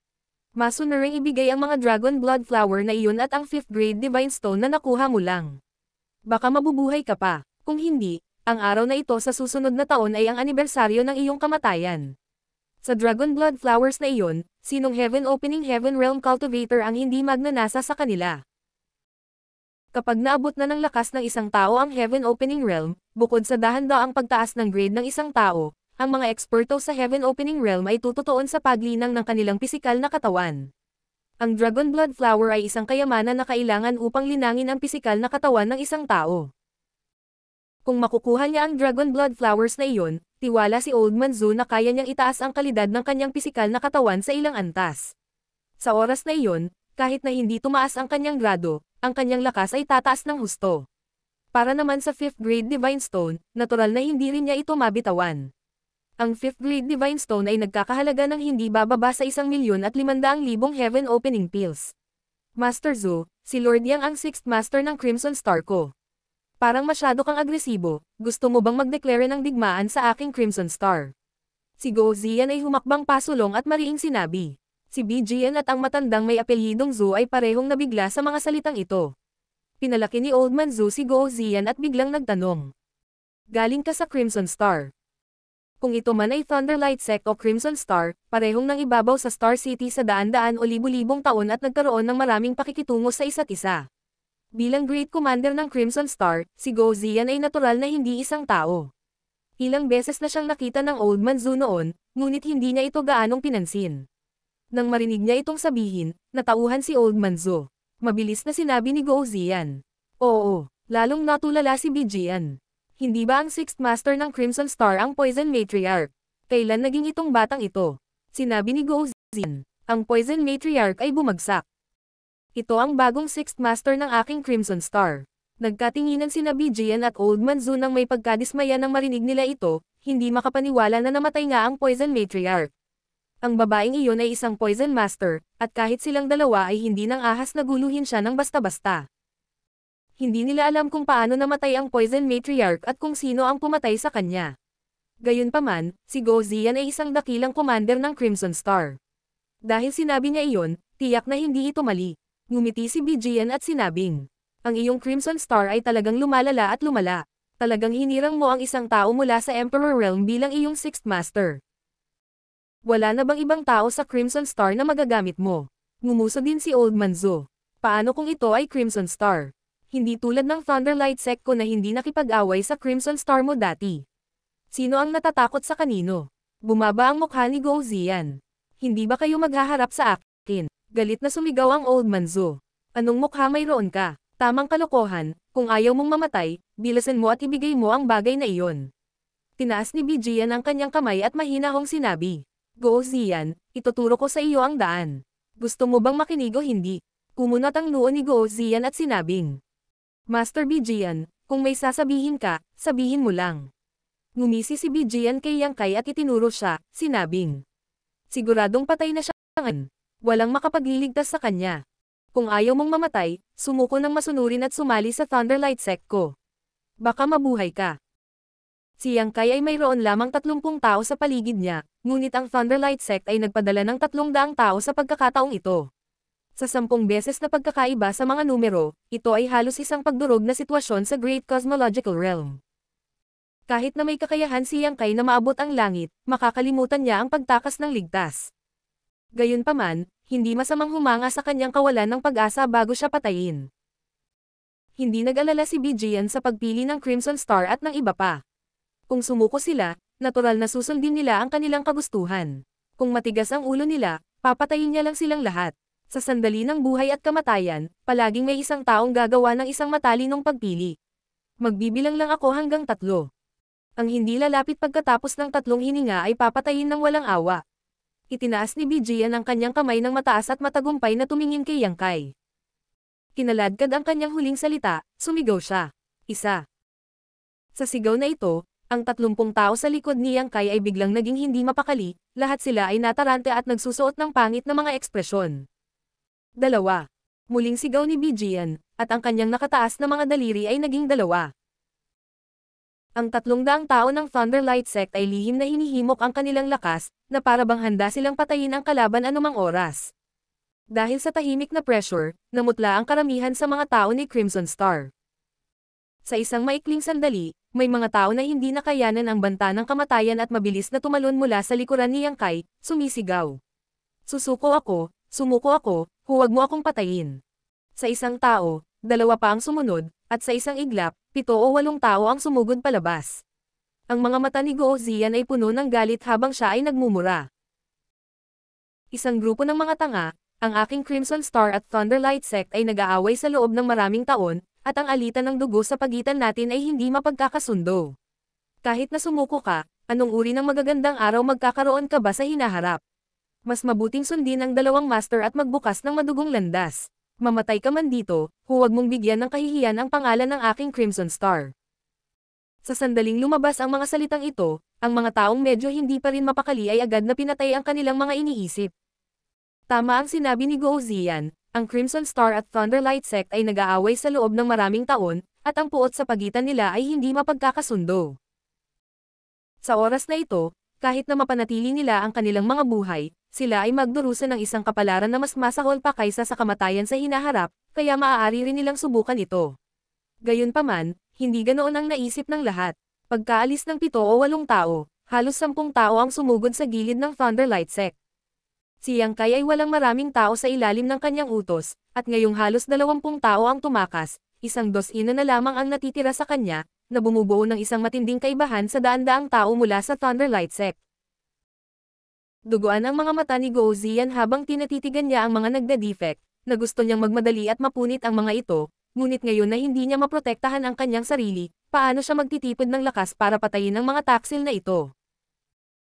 Masunuring ibigay ang mga Dragon Blood Flower na iyon at ang 5th grade Divine Stone na nakuha mo lang. Baka mabubuhay ka pa. Kung hindi, ang araw na ito sa susunod na taon ay ang anibersaryo ng iyong kamatayan. Sa Dragon Blood Flowers na iyon, sinong Heaven Opening Heaven Realm Cultivator ang hindi magnanasa sa kanila? Kapag naabot na ng lakas ng isang tao ang Heaven Opening Realm, bukod sa dahan-daang pagtaas ng grade ng isang tao, ang mga eksperto sa Heaven Opening Realm ay tututuon sa paglinang ng kanilang pisikal na katawan. Ang Dragon Blood Flower ay isang kayamanan na kailangan upang linangin ang pisikal na katawan ng isang tao. Kung makukuha niya ang Dragon Blood Flowers na iyon, tiwala si Old Man Zhu na kaya niyang itaas ang kalidad ng kanyang pisikal na katawan sa ilang antas. Sa oras na iyon, kahit na hindi tumaas ang kanyang grado, ang kanyang lakas ay tataas ng husto. Para naman sa 5th grade Divine Stone, natural na hindi rin niya ito mabitawan. Ang 5th grade Divine Stone ay nagkakahalaga ng hindi bababa sa 1,500,000 Heaven Opening Pills. Master Zhu, si Lord Yang ang 6th Master ng Crimson Star ko. Parang masyado kang agresibo, gusto mo bang magdeklare ng digmaan sa aking Crimson Star? Si Go Ziyan ay humakbang pasulong at mariing sinabi. Si BGN at ang matandang may apelyidong Zhou ay parehong nabigla sa mga salitang ito. Pinalaki ni Old Man Zhou si Guo Ziyan at biglang nagtanong. Galing ka sa Crimson Star. Kung ito man ay Thunderlight Sect o Crimson Star, parehong nang ibabaw sa Star City sa daan-daan o libu-libong taon at nagkaroon ng maraming pakikitungo sa isa't isa. Bilang Great Commander ng Crimson Star, si Guo Ziyan ay natural na hindi isang tao. Ilang beses na siyang nakita ng Old Man Zhou noon, ngunit hindi niya ito gaanong pinansin. Nang marinig niya itong sabihin, natauhan si Old Man Zhou. Mabilis na sinabi ni Guo Ziyan. Oo, lalong natulala si BGN. Hindi ba ang Sixth Master ng Crimson Star ang Poison Matriarch? Kailan naging itong batang ito? Sinabi ni Guo Ziyan. Ang Poison Matriarch ay bumagsak. Ito ang bagong Sixth Master ng aking Crimson Star. Nagkatinginan sina BGN at Old Man Zhou nang may pagkadismaya nang marinig nila ito, hindi makapaniwala na namatay nga ang Poison Matriarch. Ang babaeng iyon ay isang Poison Master, at kahit silang dalawa ay hindi nang ahas na guluhin siya ng basta-basta. Hindi nila alam kung paano namatay ang Poison Matriarch at kung sino ang pumatay sa kanya. Gayunpaman, si Guo Ziyan ay isang dakilang commander ng Crimson Star. Dahil sinabi niya iyon, tiyak na hindi ito mali. Ngumiti si BGN at sinabing, ang iyong Crimson Star ay talagang lumalala at lumala. Talagang hinirang mo ang isang tao mula sa Emperor Realm bilang iyong Sixth Master. Wala na bang ibang tao sa Crimson Star na magagamit mo? Ngumuso din si Old Man Zhou. Paano kung ito ay Crimson Star? Hindi tulad ng Thunderlight Sect ko na hindi nakipag-away sa Crimson Star mo dati. Sino ang natatakot sa kanino? Bumaba ang mukha ni Guo Ziyan. Hindi ba kayo maghaharap sa akin? Galit na sumigaw ang Old Man Zhou. Anong mukha mayroon ka? Tamang kalokohan, kung ayaw mong mamatay, bilasan mo at ibigay mo ang bagay na iyon. Tinaas ni BGN ang kanyang kamay at mahinahong sinabi. Guo Ziyan, ituturo ko sa iyo ang daan. Gusto mo bang makinig o hindi? Kumunot ang noo ni Guo Ziyan at sinabing. Master BGN, kung may sasabihin ka, sabihin mo lang. Ngumisi si BGN kay Yang Kai at itinuro siya, sinabing. Siguradong patay na siya ngayon. Walang makapagliligtas sa kanya. Kung ayaw mong mamatay, sumuko ng masunurin at sumali sa Thunderlight Sect ko. Baka mabuhay ka. Si Yang Kai ay mayroon lamang 30 tao sa paligid niya, ngunit ang Thunderlight Sect ay nagpadala ng 300 tao sa pagkakataong ito. Sa 10 beses na pagkakaiba sa mga numero, ito ay halos isang pagdurog na sitwasyon sa Great Cosmological Realm. Kahit na may kakayahan si Yang Kai na maabot ang langit, makakalimutan niya ang pagtakas ng ligtas. Gayunpaman, hindi masamang humanga sa kanyang kawalan ng pag-asa bago siya patayin. Hindi nag-alala si BGN sa pagpili ng Crimson Star at ng iba pa. Kung sumuko sila, natural na susundin nila ang kanilang kagustuhan. Kung matigas ang ulo nila, papatayin niya lang silang lahat. Sa sandali ng buhay at kamatayan, palaging may isang taong gagawa ng isang matalinong pagpili. Magbibilang lang ako hanggang 3. Ang hindi lalapit pagkatapos ng 3 hininga ay papatayin ng walang awa. Itinaas ni BGN ang kanyang kamay ng mataas at matagumpay na tumingin kay Yang Kai. Kinaladkad ang kanyang huling salita, sumigaw siya. Isa. Sa sigaw na ito, ang 30 tao sa likod ni Yang Kai ay biglang naging hindi mapakali, lahat sila ay natarante at nagsusuot ng pangit na mga ekspresyon. 2. Muling sigaw ni BGN, at ang kanyang nakataas na mga daliri ay naging 2. Ang 300 tao ng Thunderlight Sect ay lihim na hinihimok ang kanilang lakas, na para bang handa silang patayin ang kalaban anumang oras. Dahil sa tahimik na pressure, namutla ang karamihan sa mga tao ni Crimson Star. Sa isang maikling sandali, may mga tao na hindi nakayanan ang banta ng kamatayan at mabilis na tumalon mula sa likuran ni Yang Kai, sumisigaw. Sumuko ako, huwag mo akong patayin. Sa isang tao, 2 pa ang sumunod, at sa isang iglap, 7 o 8 tao ang sumugod palabas. Ang mga mata ni Guo Ziyan ay puno ng galit habang siya ay nagmumura. Isang grupo ng mga tanga, ang aking Crimson Star at Thunderlight Sect ay nag-aaway sa loob ng maraming taon, at ang alitan ng dugo sa pagitan natin ay hindi mapagkakasundo. Kahit na sumuko ka, anong uri ng magagandang araw magkakaroon ka ba sa hinaharap? Mas mabuting sundin ang 2 master at magbukas ng madugong landas. Mamatay ka man dito, huwag mong bigyan ng kahihiyan ang pangalan ng aking Crimson Star. Sa sandaling lumabas ang mga salitang ito, ang mga taong medyo hindi pa rin mapakali ay agad na pinatay ang kanilang mga iniisip. Tama ang sinabi ni Guo Ziyan, ang Crimson Star at Thunderlight Sect ay nag-aaway sa loob ng maraming taon, at ang puot sa pagitan nila ay hindi mapagkakasundo. Sa oras na ito, kahit na mapanatili nila ang kanilang mga buhay, sila ay magdurusa ng isang kapalaran na mas masahol pa kaysa sa kamatayan sa hinaharap, kaya maaari rin nilang subukan ito. Gayunpaman, hindi ganoon ang naisip ng lahat. Pagkaalis ng 7 o 8 tao, halos 10 tao ang sumugod sa gilid ng Thunderlight Sect. Si Yang Kai ay walang maraming tao sa ilalim ng kanyang utos, at ngayong halos 20 tao ang tumakas, 12 na lamang ang natitira sa kanya, na bumubuo ng isang matinding kaibahan sa daan-daang tao mula sa Thunderlight Sect. Duguan ang mga mata ni Guo Ziyan habang tinatitigan niya ang mga nagda-defect, na gusto niyang magmadali at mapunit ang mga ito, ngunit ngayon na hindi niya maprotektahan ang kanyang sarili, paano siya magtitipid ng lakas para patayin ang mga taksil na ito.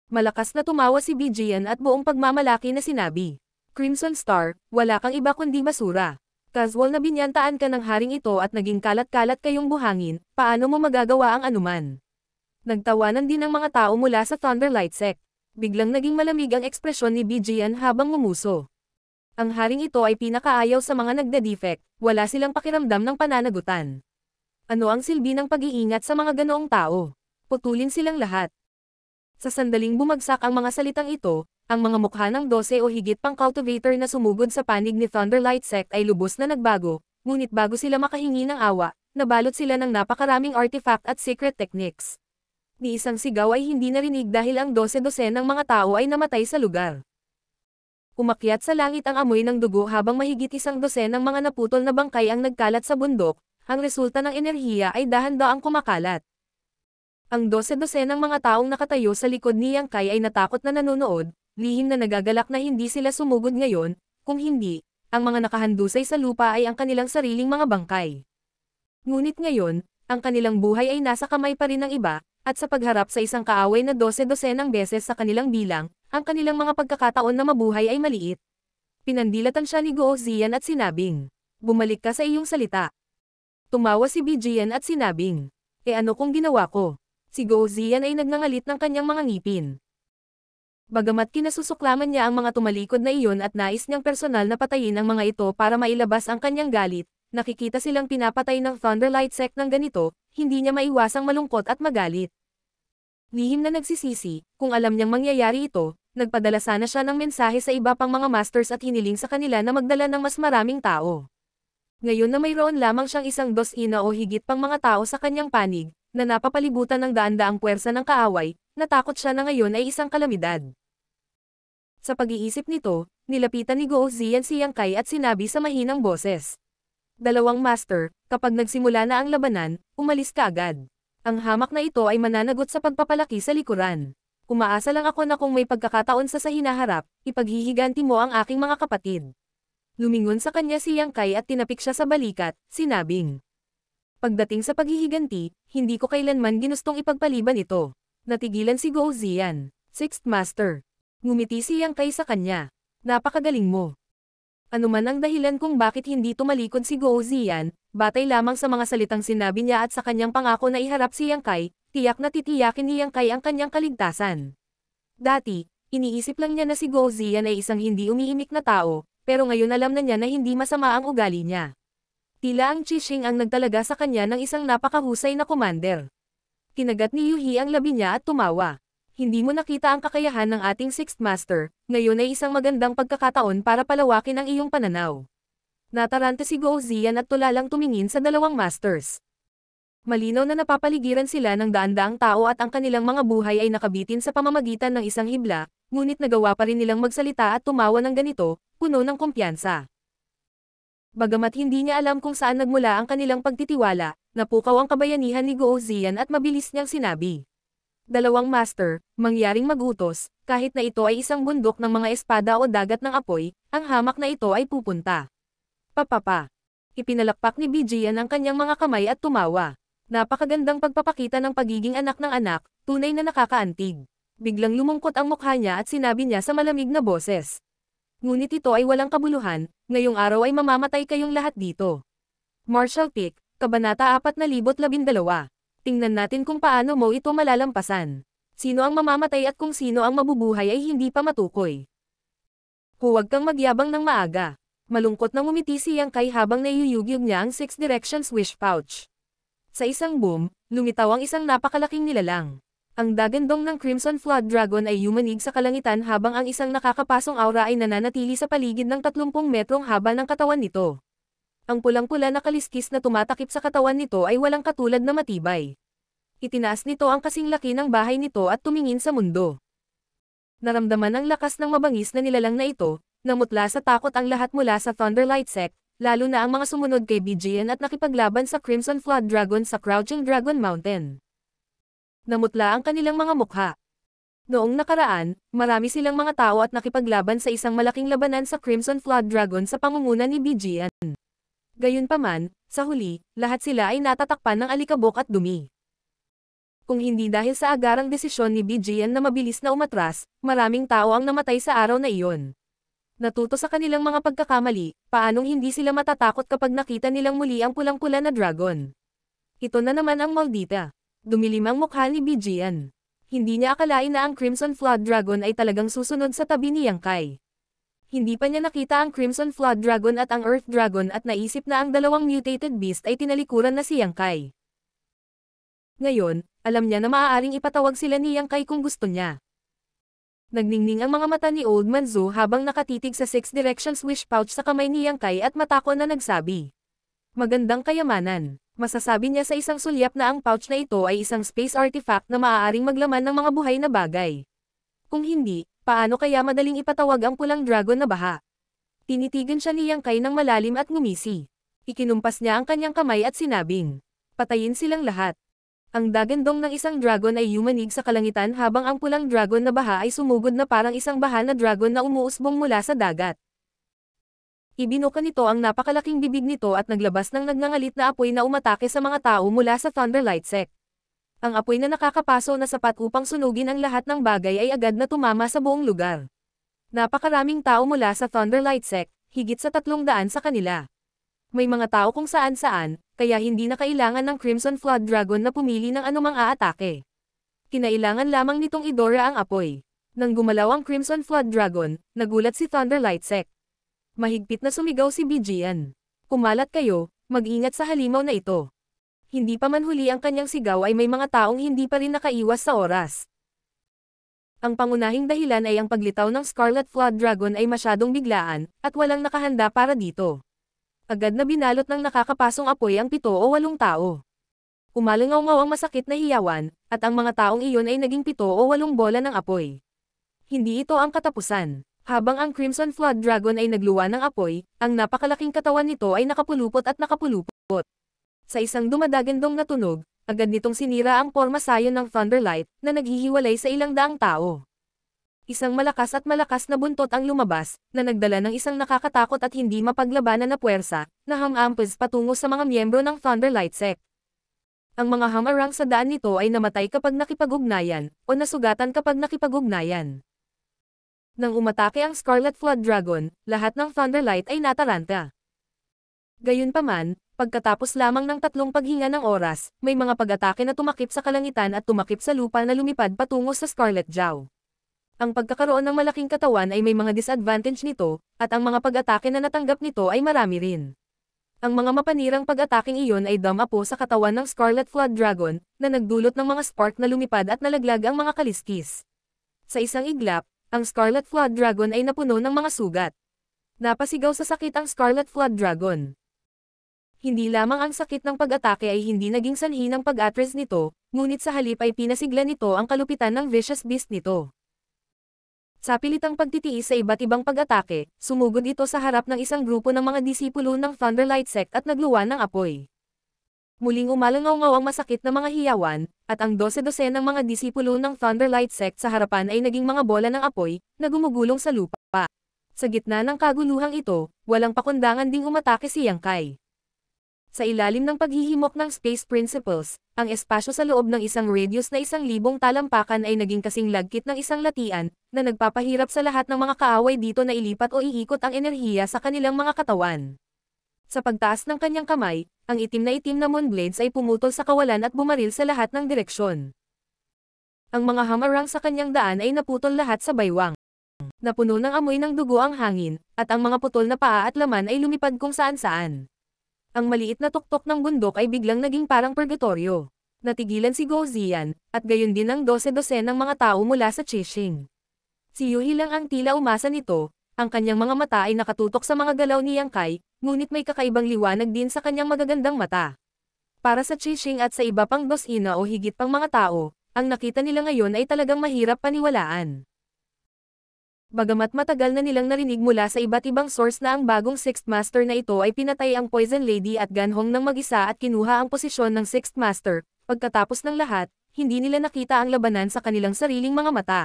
Malakas na tumawa si Bijian at buong pagmamalaki na sinabi, Crimson Star, wala kang iba kundi basura. Casual na binyantaan ka ng haring ito at naging kalat-kalat kayong buhangin, paano mo magagawa ang anuman? Nagtawanan din ang mga tao mula sa Thunderlight Sect. Biglang naging malamig ang ekspresyon ni Bijian habang ngumuso. Ang haring ito ay pinakaayaw sa mga nagda-defect, wala silang pakiramdam ng pananagutan. Ano ang silbi ng pag-iingat sa mga ganoong tao? Putulin silang lahat. Sa sandaling bumagsak ang mga salitang ito, ang mga mukha ng 12 o higit pang cultivator na sumugod sa panig ni Thunderlight Sect ay lubos na nagbago, ngunit bago sila makahingi ng awa, nabalot sila ng napakaraming artifact at secret techniques. Ni isang sigaw ay hindi narinig dahil ang 12 ng mga tao ay namatay sa lugar. Umakyat sa langit ang amoy ng dugo habang mahigit 12 ng mga naputol na bangkay ang nagkalat sa bundok, ang resulta ng enerhiya ay dahan-daang kumakalat. Ang 12 ng mga taong nakatayo sa likod ni Yang Kai ay natakot na nanonood, lihim na nagagalak na hindi sila sumugod ngayon, kung hindi, ang mga nakahandusay sa lupa ay ang kanilang sariling mga bangkay. Ngunit ngayon, ang kanilang buhay ay nasa kamay pa rin ng iba, at sa pagharap sa isang kaaway na 12 ng beses sa kanilang bilang, ang kanilang mga pagkakataon na mabuhay ay maliit. Pinandilatan siya ni Guo Ziyan at sinabing, bumalik ka sa iyong salita. Tumawa si Bijian at sinabing, ano kung ginawa ko? Si Guo Ziyan ay nagngangalit ng kanyang mga ngipin. Bagamat kinasusuklaman niya ang mga tumalikod na iyon at nais niyang personal na patayin ang mga ito para mailabas ang kanyang galit, nakikita silang pinapatay ng Thunderlight Sect ng ganito, hindi niya maiwasang malungkot at magalit. Lihim na nagsisisi, kung alam niyang mangyayari ito, nagpadala sana siya ng mensahe sa iba pang mga masters at hiniling sa kanila na magdala ng mas maraming tao. Ngayon na mayroon lamang siyang 12 o higit pang mga tao sa kanyang panig, na napapalibutan ng daan-daang puwersa ng kaaway, natakot siya na ngayon ay isang kalamidad. Sa pag-iisip nito, nilapitan ni Guo Ziyan si Yang Kai at sinabi sa mahinang boses. Dalawang master, kapag nagsimula na ang labanan, umalis ka agad. Ang hamak na ito ay mananagot sa pagpapalaki sa likuran. Umaasa lang ako na kung may pagkakataon sa hinaharap, ipaghihiganti mo ang aking mga kapatid. Lumingon sa kanya si Yang Kai at tinapik siya sa balikat, sinabing. Pagdating sa paghihiganti, hindi ko kailanman ginustong ipagpaliban ito. Natigilan si Guo Ziyan, 6th Master. Ngumiti si Yang Kai sa kanya. Napakagaling mo. Ano man ang dahilan kung bakit hindi tumalikod si Guo Ziyan, batay lamang sa mga salitang sinabi niya at sa kanyang pangako na iharap si Yang Kai, tiyak na titiyakin ni Yang Kai ang kanyang kaligtasan. Dati, iniisip lang niya na si Guo Ziyan ay isang hindi umiimik na tao, pero ngayon alam na niya na hindi masama ang ugali niya. Tila ang Qixing ang nagtalaga sa kanya ng isang napakahusay na commander. Kinagat ni Yuhi ang labi niya at tumawa. Hindi mo nakita ang kakayahan ng ating 6th Master, ngayon ay isang magandang pagkakataon para palawakin ang iyong pananaw. Natarante si Guo Ziyan at tulalang tumingin sa dalawang masters. Malinaw na napapaligiran sila ng daan-daang tao at ang kanilang mga buhay ay nakabitin sa pamamagitan ng isang hibla, ngunit nagawa pa rin nilang magsalita at tumawa ng ganito, puno ng kumpiyansa. Bagamat hindi niya alam kung saan nagmula ang kanilang pagtitiwala, napukaw ang kabayanihan ni Guo Ziyan at mabilis niyang sinabi. Dalawang master, mangyaring magutos, kahit na ito ay isang bundok ng mga espada o dagat ng apoy, ang hamak na ito ay pupunta. Papapa. Ipinalakpak ni Bijian ang kanyang mga kamay at tumawa. Napakagandang pagpapakita ng pagiging anak ng anak, tunay na nakakaantig. Biglang lumungkot ang mukha niya at sinabi niya sa malamig na boses. Ngunit ito ay walang kabuluhan, ngayong araw ay mamamatay kayong lahat dito. Marshall Pick, Kabanata 4012. Tingnan natin kung paano mo ito malalampasan. Sino ang mamamatay at kung sino ang mabubuhay ay hindi pa matukoy. Huwag kang magyabang ng maaga. Malungkot na ngumiti si Yang Kai habang naiyuyugyug niya ang 6 Directions Wish Pouch. Sa isang boom, lumitaw ang isang napakalaking nilalang. Ang dagandong ng Crimson Flood Dragon ay yumanig sa kalangitan habang ang isang nakakapasong aura ay nananatili sa paligid ng 30 metrong haba ng katawan nito. Ang pulang-pula na kaliskis na tumatakip sa katawan nito ay walang katulad na matibay. Itinaas nito ang kasing laki ng bahay nito at tumingin sa mundo. Naramdaman ang lakas ng mabangis na nilalang na ito, namutla sa takot ang lahat mula sa Thunderlight Sect, lalo na ang mga sumunod kay BGN at nakipaglaban sa Crimson Flood Dragon sa Crouching Dragon Mountain. Namutla ang kanilang mga mukha. Noong nakaraan, marami silang mga tao at nakipaglaban sa isang malaking labanan sa Crimson Flood Dragon sa pangunguna ni BGN. Gayunpaman, sa huli, lahat sila ay natatakpan ng alikabok at dumi. Kung hindi dahil sa agarang desisyon ni BGN na mabilis na umatras, maraming tao ang namatay sa araw na iyon. Natuto sa kanilang mga pagkakamali, paanong hindi sila matatakot kapag nakita nilang muli ang pulang-pula na dragon. Ito na naman ang maldita. Dumilim ang mukha ni BGN. Hindi niya akalain na ang Crimson Flood Dragon ay talagang susunod sa tabi ni Yang Kai. Hindi pa niya nakita ang Crimson Flood Dragon at ang Earth Dragon at naisip na ang dalawang mutated beast ay tinalikuran na si Yang Kai. Ngayon, alam niya na maaaring ipatawag sila ni Yang Kai kung gusto niya. Nagningning ang mga mata ni Old Man Zhou habang nakatitig sa Six Directions wish pouch sa kamay ni Yang Kai at matako na nagsabi. Magandang kayamanan. Masasabi niya sa isang sulyap na ang pouch na ito ay isang space artifact na maaaring maglaman ng mga buhay na bagay. Kung hindi, paano kaya madaling ipatawag ang pulang dragon na baha? Tinitigan siya ni Yang Kai ng malalim at ngumisi. Ikinumpas niya ang kanyang kamay at sinabing, patayin silang lahat. Ang dagandong ng isang dragon ay yumanig sa kalangitan habang ang pulang dragon na baha ay sumugod na parang isang baha na dragon na umuusbong mula sa dagat. Ibinuka nito ang napakalaking bibig nito at naglabas ng nagngangalit na apoy na umatake sa mga tao mula sa Thunderlight Sect. Ang apoy na nakakapaso na sapat upang sunugin ang lahat ng bagay ay agad na tumama sa buong lugar. Napakaraming tao mula sa Thunderlight Sect, higit sa 300 sa kanila. May mga tao kung saan-saan, kaya hindi na kailangan ng Crimson Flood Dragon na pumili ng anumang aatake. Kinailangan lamang nitong idora ang apoy. Nang gumalaw ang Crimson Flood Dragon, nagulat si Thunderlight Sect. Mahigpit na sumigaw si BGN. Kumalat kayo, mag-ingat sa halimaw na ito. Hindi pa man huli ang kanyang sigaw ay may mga taong hindi pa rin nakaiwas sa oras. Ang pangunahing dahilan ay ang paglitaw ng Scarlet Flood Dragon ay masyadong biglaan, at walang nakahanda para dito. Agad na binalot ng nakakapasong apoy ang 7 o 8 tao. Umalangaw-ngaw ang masakit na hiyawan, at ang mga taong iyon ay naging 7 o 8 bola ng apoy. Hindi ito ang katapusan. Habang ang Crimson Flood Dragon ay nagluwa ng apoy, ang napakalaking katawan nito ay nakapulupot at nakapulupot. Sa isang dumadagandong na tunog, agad nitong sinira ang porma sayon ng Thunderlight, na naghihiwalay sa ilang daang tao. Isang malakas na buntot ang lumabas, na nagdala ng isang nakakatakot at hindi mapaglabanan na puwersa, na hamampes patungo sa mga miyembro ng Thunderlight Sect. Ang mga hamarang sa daan nito ay namatay kapag nakipag-ugnayan, o nasugatan kapag nakipag-ugnayan. Nang umatake ang Scarlet Flood Dragon, lahat ng Thunderlight ay nataranta. Gayunpaman, pagkatapos lamang ng 3 paghinga ng oras, may mga pag-atake na tumakip sa kalangitan at tumakip sa lupa na lumipad patungo sa Scarlet Jaw. Ang pagkakaroon ng malaking katawan ay may mga disadvantage nito, at ang mga pag-atake na natanggap nito ay marami rin. Ang mga mapanirang pag-ataking iyon ay dumapo sa katawan ng Scarlet Flood Dragon, na nagdulot ng mga spark na lumipad at nalaglag ang mga kaliskis. Sa isang iglap, ang Scarlet Flood Dragon ay napuno ng mga sugat. Napasigaw sa sakit ang Scarlet Flood Dragon. Hindi lamang ang sakit ng pag-atake ay hindi naging sanhi ng pag-atras nito, ngunit sa halip ay pinasigla nito ang kalupitan ng Vicious Beast nito. Sa pilitang pagtitiis sa iba't ibang pag-atake, sumugod ito sa harap ng isang grupo ng mga disipulo ng Thunderlight Sect at nagluwa ng apoy. Muling umalangaw-ngaw ang masakit na mga hiyawan, at ang 12-12 ng mga disipulo ng Thunderlight Sect sa harapan ay naging mga bola ng apoy, na gumugulong sa lupa. Sa gitna ng kaguluhang ito, walang pakundangan ding umatake si Yang Kai. Sa ilalim ng paghihimok ng Space Principles, ang espasyo sa loob ng isang radius na 1,000 talampakan ay naging kasing lagkit ng isang latian, na nagpapahirap sa lahat ng mga kaaway dito na ilipat o iikot ang enerhiya sa kanilang mga katawan. Sa pagtaas ng kanyang kamay, ang itim na moonblades ay pumutol sa kawalan at bumaril sa lahat ng direksyon. Ang mga hamarang sa kanyang daan ay naputol lahat sa baywang. Napuno ng amoy ng dugo ang hangin, at ang mga putol na paa at laman ay lumipad kung saan-saan. Ang maliit na tuktok ng bundok ay biglang naging parang purgatorio. Natigilan si Guo Ziyan, at gayon din ang 12 ng mga tao mula sa Qixing. Si Yuhi lang ang tila umasa nito, ang kanyang mga mata ay nakatutok sa mga galaw ni Yang Kai, ngunit may kakaibang liwanag din sa kanyang magagandang mata. Para sa Qixing at sa iba pang 2 o higit pang mga tao, ang nakita nila ngayon ay talagang mahirap paniwalaan. Bagamat matagal na nilang narinig mula sa iba't ibang source na ang bagong Sixth Master na ito ay pinatay ang Poison Lady at Ganhong ng mag-isa at kinuha ang posisyon ng Sixth Master, pagkatapos ng lahat, hindi nila nakita ang labanan sa kanilang sariling mga mata.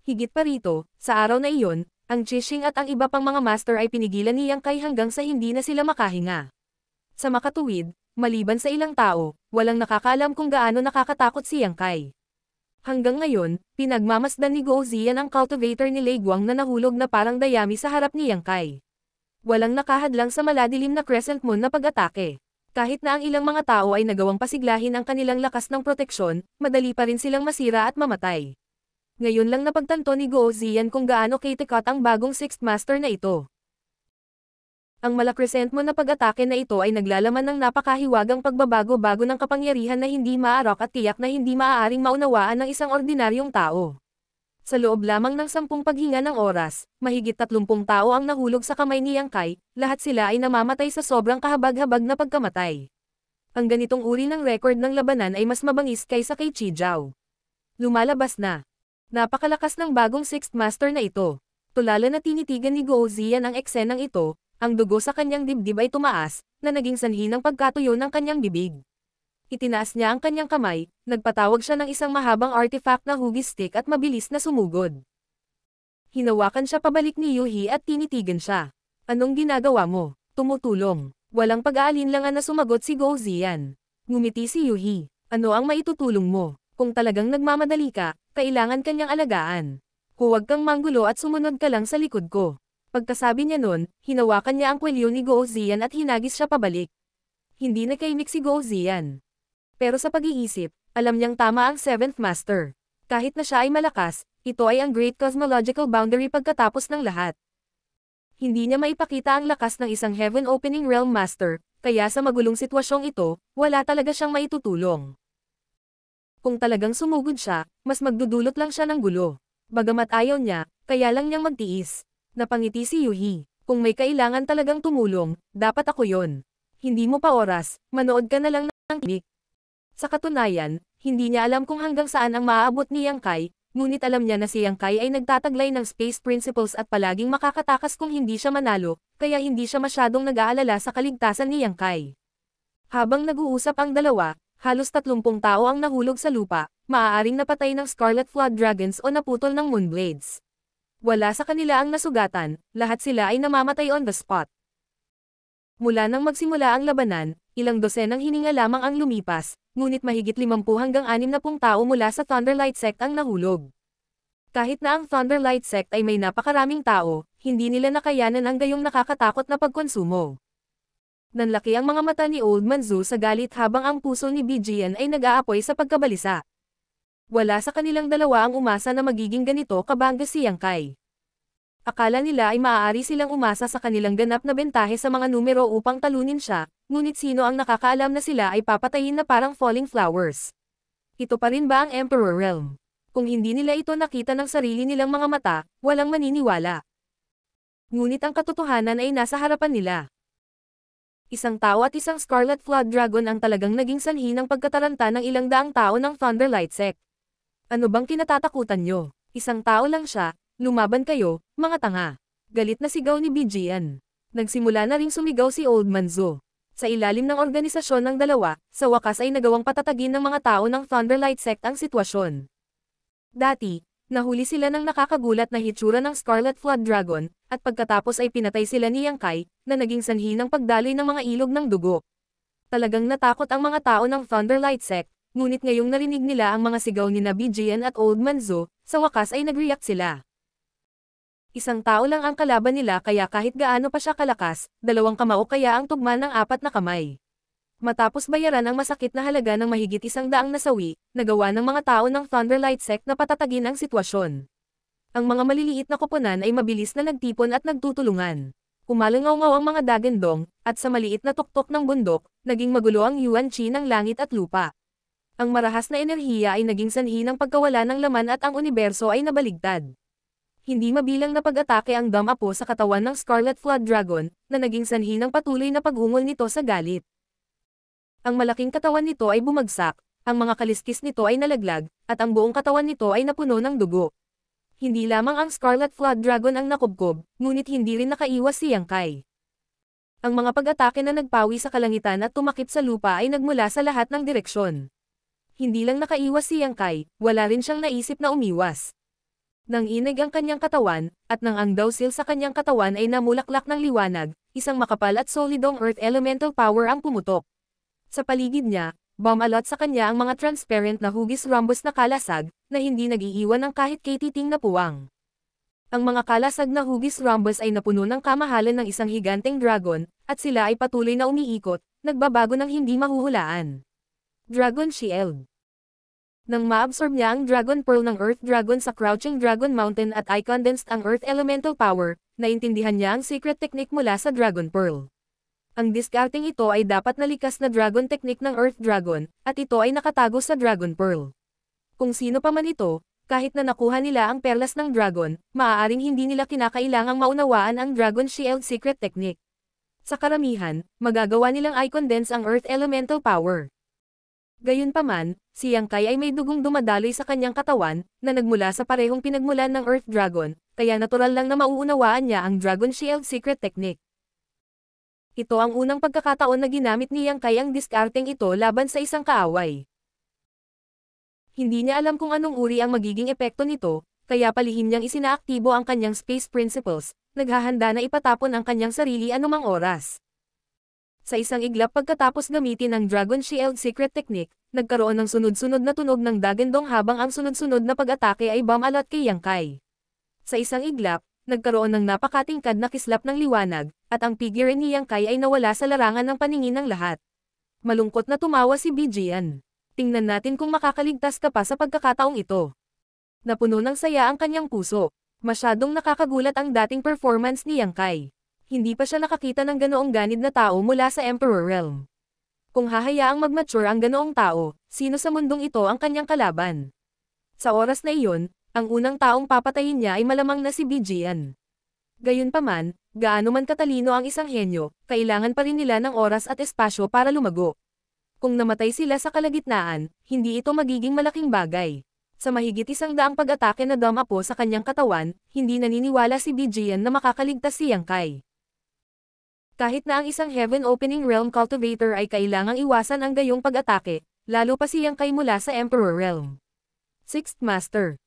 Higit pa rito, sa araw na iyon, ang Qixing at ang iba pang mga master ay pinigilan ni Yang Kai hanggang sa hindi na sila makahinga. Sa makatuwid, maliban sa ilang tao, walang nakakaalam kung gaano nakakatakot si Yang Kai. Hanggang ngayon, pinagmamasdan ni Guo Ziyan ang cultivator ni Lei Guang na nahulog na parang dayami sa harap ni Yang Kai. Walang nakahadlang sa maladilim na Crescent Moon na pag-atake. Kahit na ang ilang mga tao ay nagawang pasiglahin ang kanilang lakas ng proteksyon, madali pa rin silang masira at mamatay. Ngayon lang napagtanto ni Guo Ziyan kung gaano katikat ang bagong Sixth Master na ito. Ang Crescent Moon na pag-atake na ito ay naglalaman ng napakahiwagang pagbabago-bago ng kapangyarihan na hindi maaarok at tiyak na hindi maaaring maunawaan ng isang ordinaryong tao. Sa loob lamang ng 10 paghinga ng oras, mahigit 30 tao ang nahulog sa kamay ni Yang Kai, lahat sila ay namamatay sa sobrang kahabag-habag na pagkamatay. Ang ganitong uri ng record ng labanan ay mas mabangis kaysa kay Qi Jiao. Lumalabas na. Napakalakas ng bagong Sixth Master na ito. Tulala na tinitigan ni Guo Ziyan ang eksenang ito, ang dugo sa kanyang dibdib ay tumaas, na naging sanhi ng pagkatuyo ng kanyang bibig. Itinaas niya ang kanyang kamay, nagpatawag siya ng isang mahabang artifact na hugis stick at mabilis na sumugod. Hinawakan siya pabalik ni Yuhi at tinitigan siya. Anong ginagawa mo? Tumutulong. Walang pag-aalinlangan na sumagot si Guo Ziyan. Ngumiti si Yuhi. Ano ang maitutulong mo? Kung talagang nagmamadali ka, kailangan kanyang alagaan. Huwag kang manggulo at sumunod ka lang sa likod ko. Pagkasabi niya nun, hinawakan niya ang kwelyo ni Guo Ziyan at hinagis siya pabalik. Hindi nakaimik si Guo Ziyan. Pero sa pag-iisip, alam niyang tama ang Seventh Master. Kahit na siya ay malakas, ito ay ang Great Cosmological Boundary pagkatapos ng lahat. Hindi niya maipakita ang lakas ng isang Heaven Opening Realm Master, kaya sa magulong sitwasyong ito, wala talaga siyang maitutulong. Kung talagang sumugod siya, mas magdudulot lang siya ng gulo. Bagamat ayaw niya, kaya lang niyang magtiis. Napangiti si Yuhi. Kung may kailangan talagang tumulong, dapat ako yon. Hindi mo pa oras, manood ka na lang ng klinik. Sa katunayan, hindi niya alam kung hanggang saan ang maaabot ni Yang Kai, ngunit alam niya na si Yang Kai ay nagtataglay ng Space Principles at palaging makakatakas kung hindi siya manalo, kaya hindi siya masyadong nag-aalala sa kaligtasan ni Yang Kai. Habang nag-uusap ang dalawa, halos 30 tao ang nahulog sa lupa, maaaring napatay ng Scarlet Flood Dragons o naputol ng Moonblades. Wala sa kanila ang nasugatan, lahat sila ay namamatay on the spot. Mula nang magsimula ang labanan, ilang dosenang hininga lamang ang lumipas, ngunit mahigit 50 hanggang 60 tao mula sa Thunderlight Sect ang nahulog. Kahit na ang Thunderlight Sect ay may napakaraming tao, hindi nila nakayanan ang gayong nakakatakot na pagkonsumo. Nanlaki ang mga mata ni Old Man Zhu sa galit habang ang puso ni BGN ay nag-aapoy sa pagkabalisa. Wala sa kanilang dalawa ang umasa na magiging ganito kabangga si Yang Kai. Akala nila ay maaari silang umasa sa kanilang ganap na bentahe sa mga numero upang talunin siya, ngunit sino ang nakakaalam na sila ay papatayin na parang falling flowers. Ito pa rin ba ang Emperor Realm? Kung hindi nila ito nakita ng sarili nilang mga mata, walang maniniwala. Ngunit ang katotohanan ay nasa harapan nila. Isang tao at isang Scarlet Flood Dragon ang talagang naging sanhi ng pagkataranta ng ilang daang tao ng Thunderlight Sect. Ano bang kinatatakutan nyo? Isang tao lang siya, lumaban kayo, mga tanga. Galit na sigaw ni BGN. Nagsimula na ring sumigaw si Old Man Zhu. Sa ilalim ng organisasyon ng dalawa, sa wakas ay nagawang patatagin ng mga tao ng Thunderlight Sect ang sitwasyon. Dati, nahuli sila ng nakakagulat na hitsura ng Scarlet Flood Dragon, at pagkatapos ay pinatay sila ni Yang Kai, na naging sanhi ng pagdaloy ng mga ilog ng dugo. Talagang natakot ang mga tao ng Thunderlight Sect, ngunit ngayong narinig nila ang mga sigaw ni BGN at Old Man Zhu, sa wakas ay nag-react sila. Isang tao lang ang kalaban nila kaya kahit gaano pa siya kalakas, 2 kamao kaya ang tugma ng 4 na kamay. Matapos bayaran ang masakit na halaga ng mahigit 100 nasawi, nagawa ng mga tao ng Thunderlight Sect na patatagin ang sitwasyon. Ang mga maliliit na koponan ay mabilis na nagtipon at nagtutulungan. Umalangaw-ngaw ang mga dagendong, at sa maliit na tuktok ng bundok, naging magulo ang Yuan Qi ng langit at lupa. Ang marahas na enerhiya ay naging sanhi ng pagkawala ng laman at ang universo ay nabaligtad. Hindi mabilang na pag-atake ang dam-apo sa katawan ng Scarlet Flood Dragon, na naging sanhi ng patuloy na pag-ungol nito sa galit. Ang malaking katawan nito ay bumagsak, ang mga kaliskis nito ay nalaglag, at ang buong katawan nito ay napuno ng dugo. Hindi lamang ang Scarlet Flood Dragon ang nakubkob, ngunit hindi rin nakaiwas si Yang Kai. Ang mga pag-atake na nagpawi sa kalangitan at tumakip sa lupa ay nagmula sa lahat ng direksyon. Hindi lang nakaiwas si Yang Kai, wala rin siyang naisip na umiwas. Nang inig ang kanyang katawan, at nang ang dawsil sa kanyang katawan ay namulaklak ng liwanag, isang makapal at solidong earth elemental power ang pumutok. Sa paligid niya, bumalot sa kanya ang mga transparent na hugis rhombus na kalasag, na hindi nag-iiwan ng kahit katiting na puwang. Ang mga kalasag na hugis rhombus ay napuno ng kamahalan ng isang higanteng dragon, at sila ay patuloy na umiikot, nagbabago ng hindi mahuhulaan. Dragon Shield. Nang maabsorb niya ang Dragon Pearl ng Earth Dragon sa Crouching Dragon Mountain at i-condensed ang Earth Elemental Power, naintindihan niya ang secret technique mula sa Dragon Pearl. Ang discarding ito ay dapat na likas na dragon technique ng Earth Dragon, at ito ay nakatago sa Dragon Pearl. Kung sino pa man ito, kahit na nakuha nila ang perlas ng dragon, maaaring hindi nila kinakailangang maunawaan ang Dragon Shield secret technique. Sa karamihan, magagawa nilang i-condense ang Earth Elemental Power. Gayunpaman, si Yang Kai ay may dugong dumadaloy sa kanyang katawan, na nagmula sa parehong pinagmulan ng Earth Dragon, kaya natural lang na mauunawaan niya ang Dragon Shield secret technique. Ito ang unang pagkakataon na ginamit ni Yang Kai ang diskarteng ito laban sa isang kaaway. Hindi niya alam kung anong uri ang magiging epekto nito, kaya palihim niyang isinaaktibo ang kanyang space principles, naghahanda na ipatapon ang kanyang sarili anumang oras. Sa isang iglap pagkatapos gamitin ang Dragon Shield secret technique, nagkaroon ng sunod-sunod na tunog ng dagendong habang ang sunod-sunod na pag-atake ay bumalot kay Yang Kai. Sa isang iglap, nagkaroon ng napakatingkad na kislap ng liwanag, at ang figure ni Yang Kai ay nawala sa larangan ng paningin ng lahat. Malungkot na tumawa si Bijian. Tingnan natin kung makakaligtas ka pa sa pagkakataong ito. Napuno ng saya ang kanyang puso. Masyadong nakakagulat ang dating performance ni Yang Kai. Hindi pa siya nakakita ng ganoong ganid na tao mula sa Emperor Realm. Kung hahayaang mag-mature ang ganoong tao, sino sa mundong ito ang kanyang kalaban? Sa oras na iyon, ang unang taong papatayin niya ay malamang na si Bijian. Gayunpaman, gaano man katalino ang isang henyo, kailangan pa rin nila ng oras at espasyo para lumago. Kung namatay sila sa kalagitnaan, hindi ito magiging malaking bagay. Sa mahigit 100 pag-atake na dam-apo sa kanyang katawan, hindi naniniwala si Bijian na makakaligtas si Yang Kai. Kahit na ang isang Heaven Opening Realm Cultivator ay kailangang iwasan ang gayong pag-atake, lalo pa si Yang Kai mula sa Emperor Realm. Sixth Master.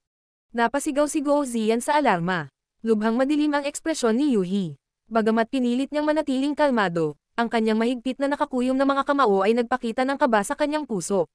Napasigaw si Guo Ziyan sa alarma. Lubhang madilim ang ekspresyon ni Yuhi. Bagamat pinilit niyang manatiling kalmado, ang kanyang mahigpit na nakakuyom na mga kamao ay nagpakita ng kaba sa kanyang puso.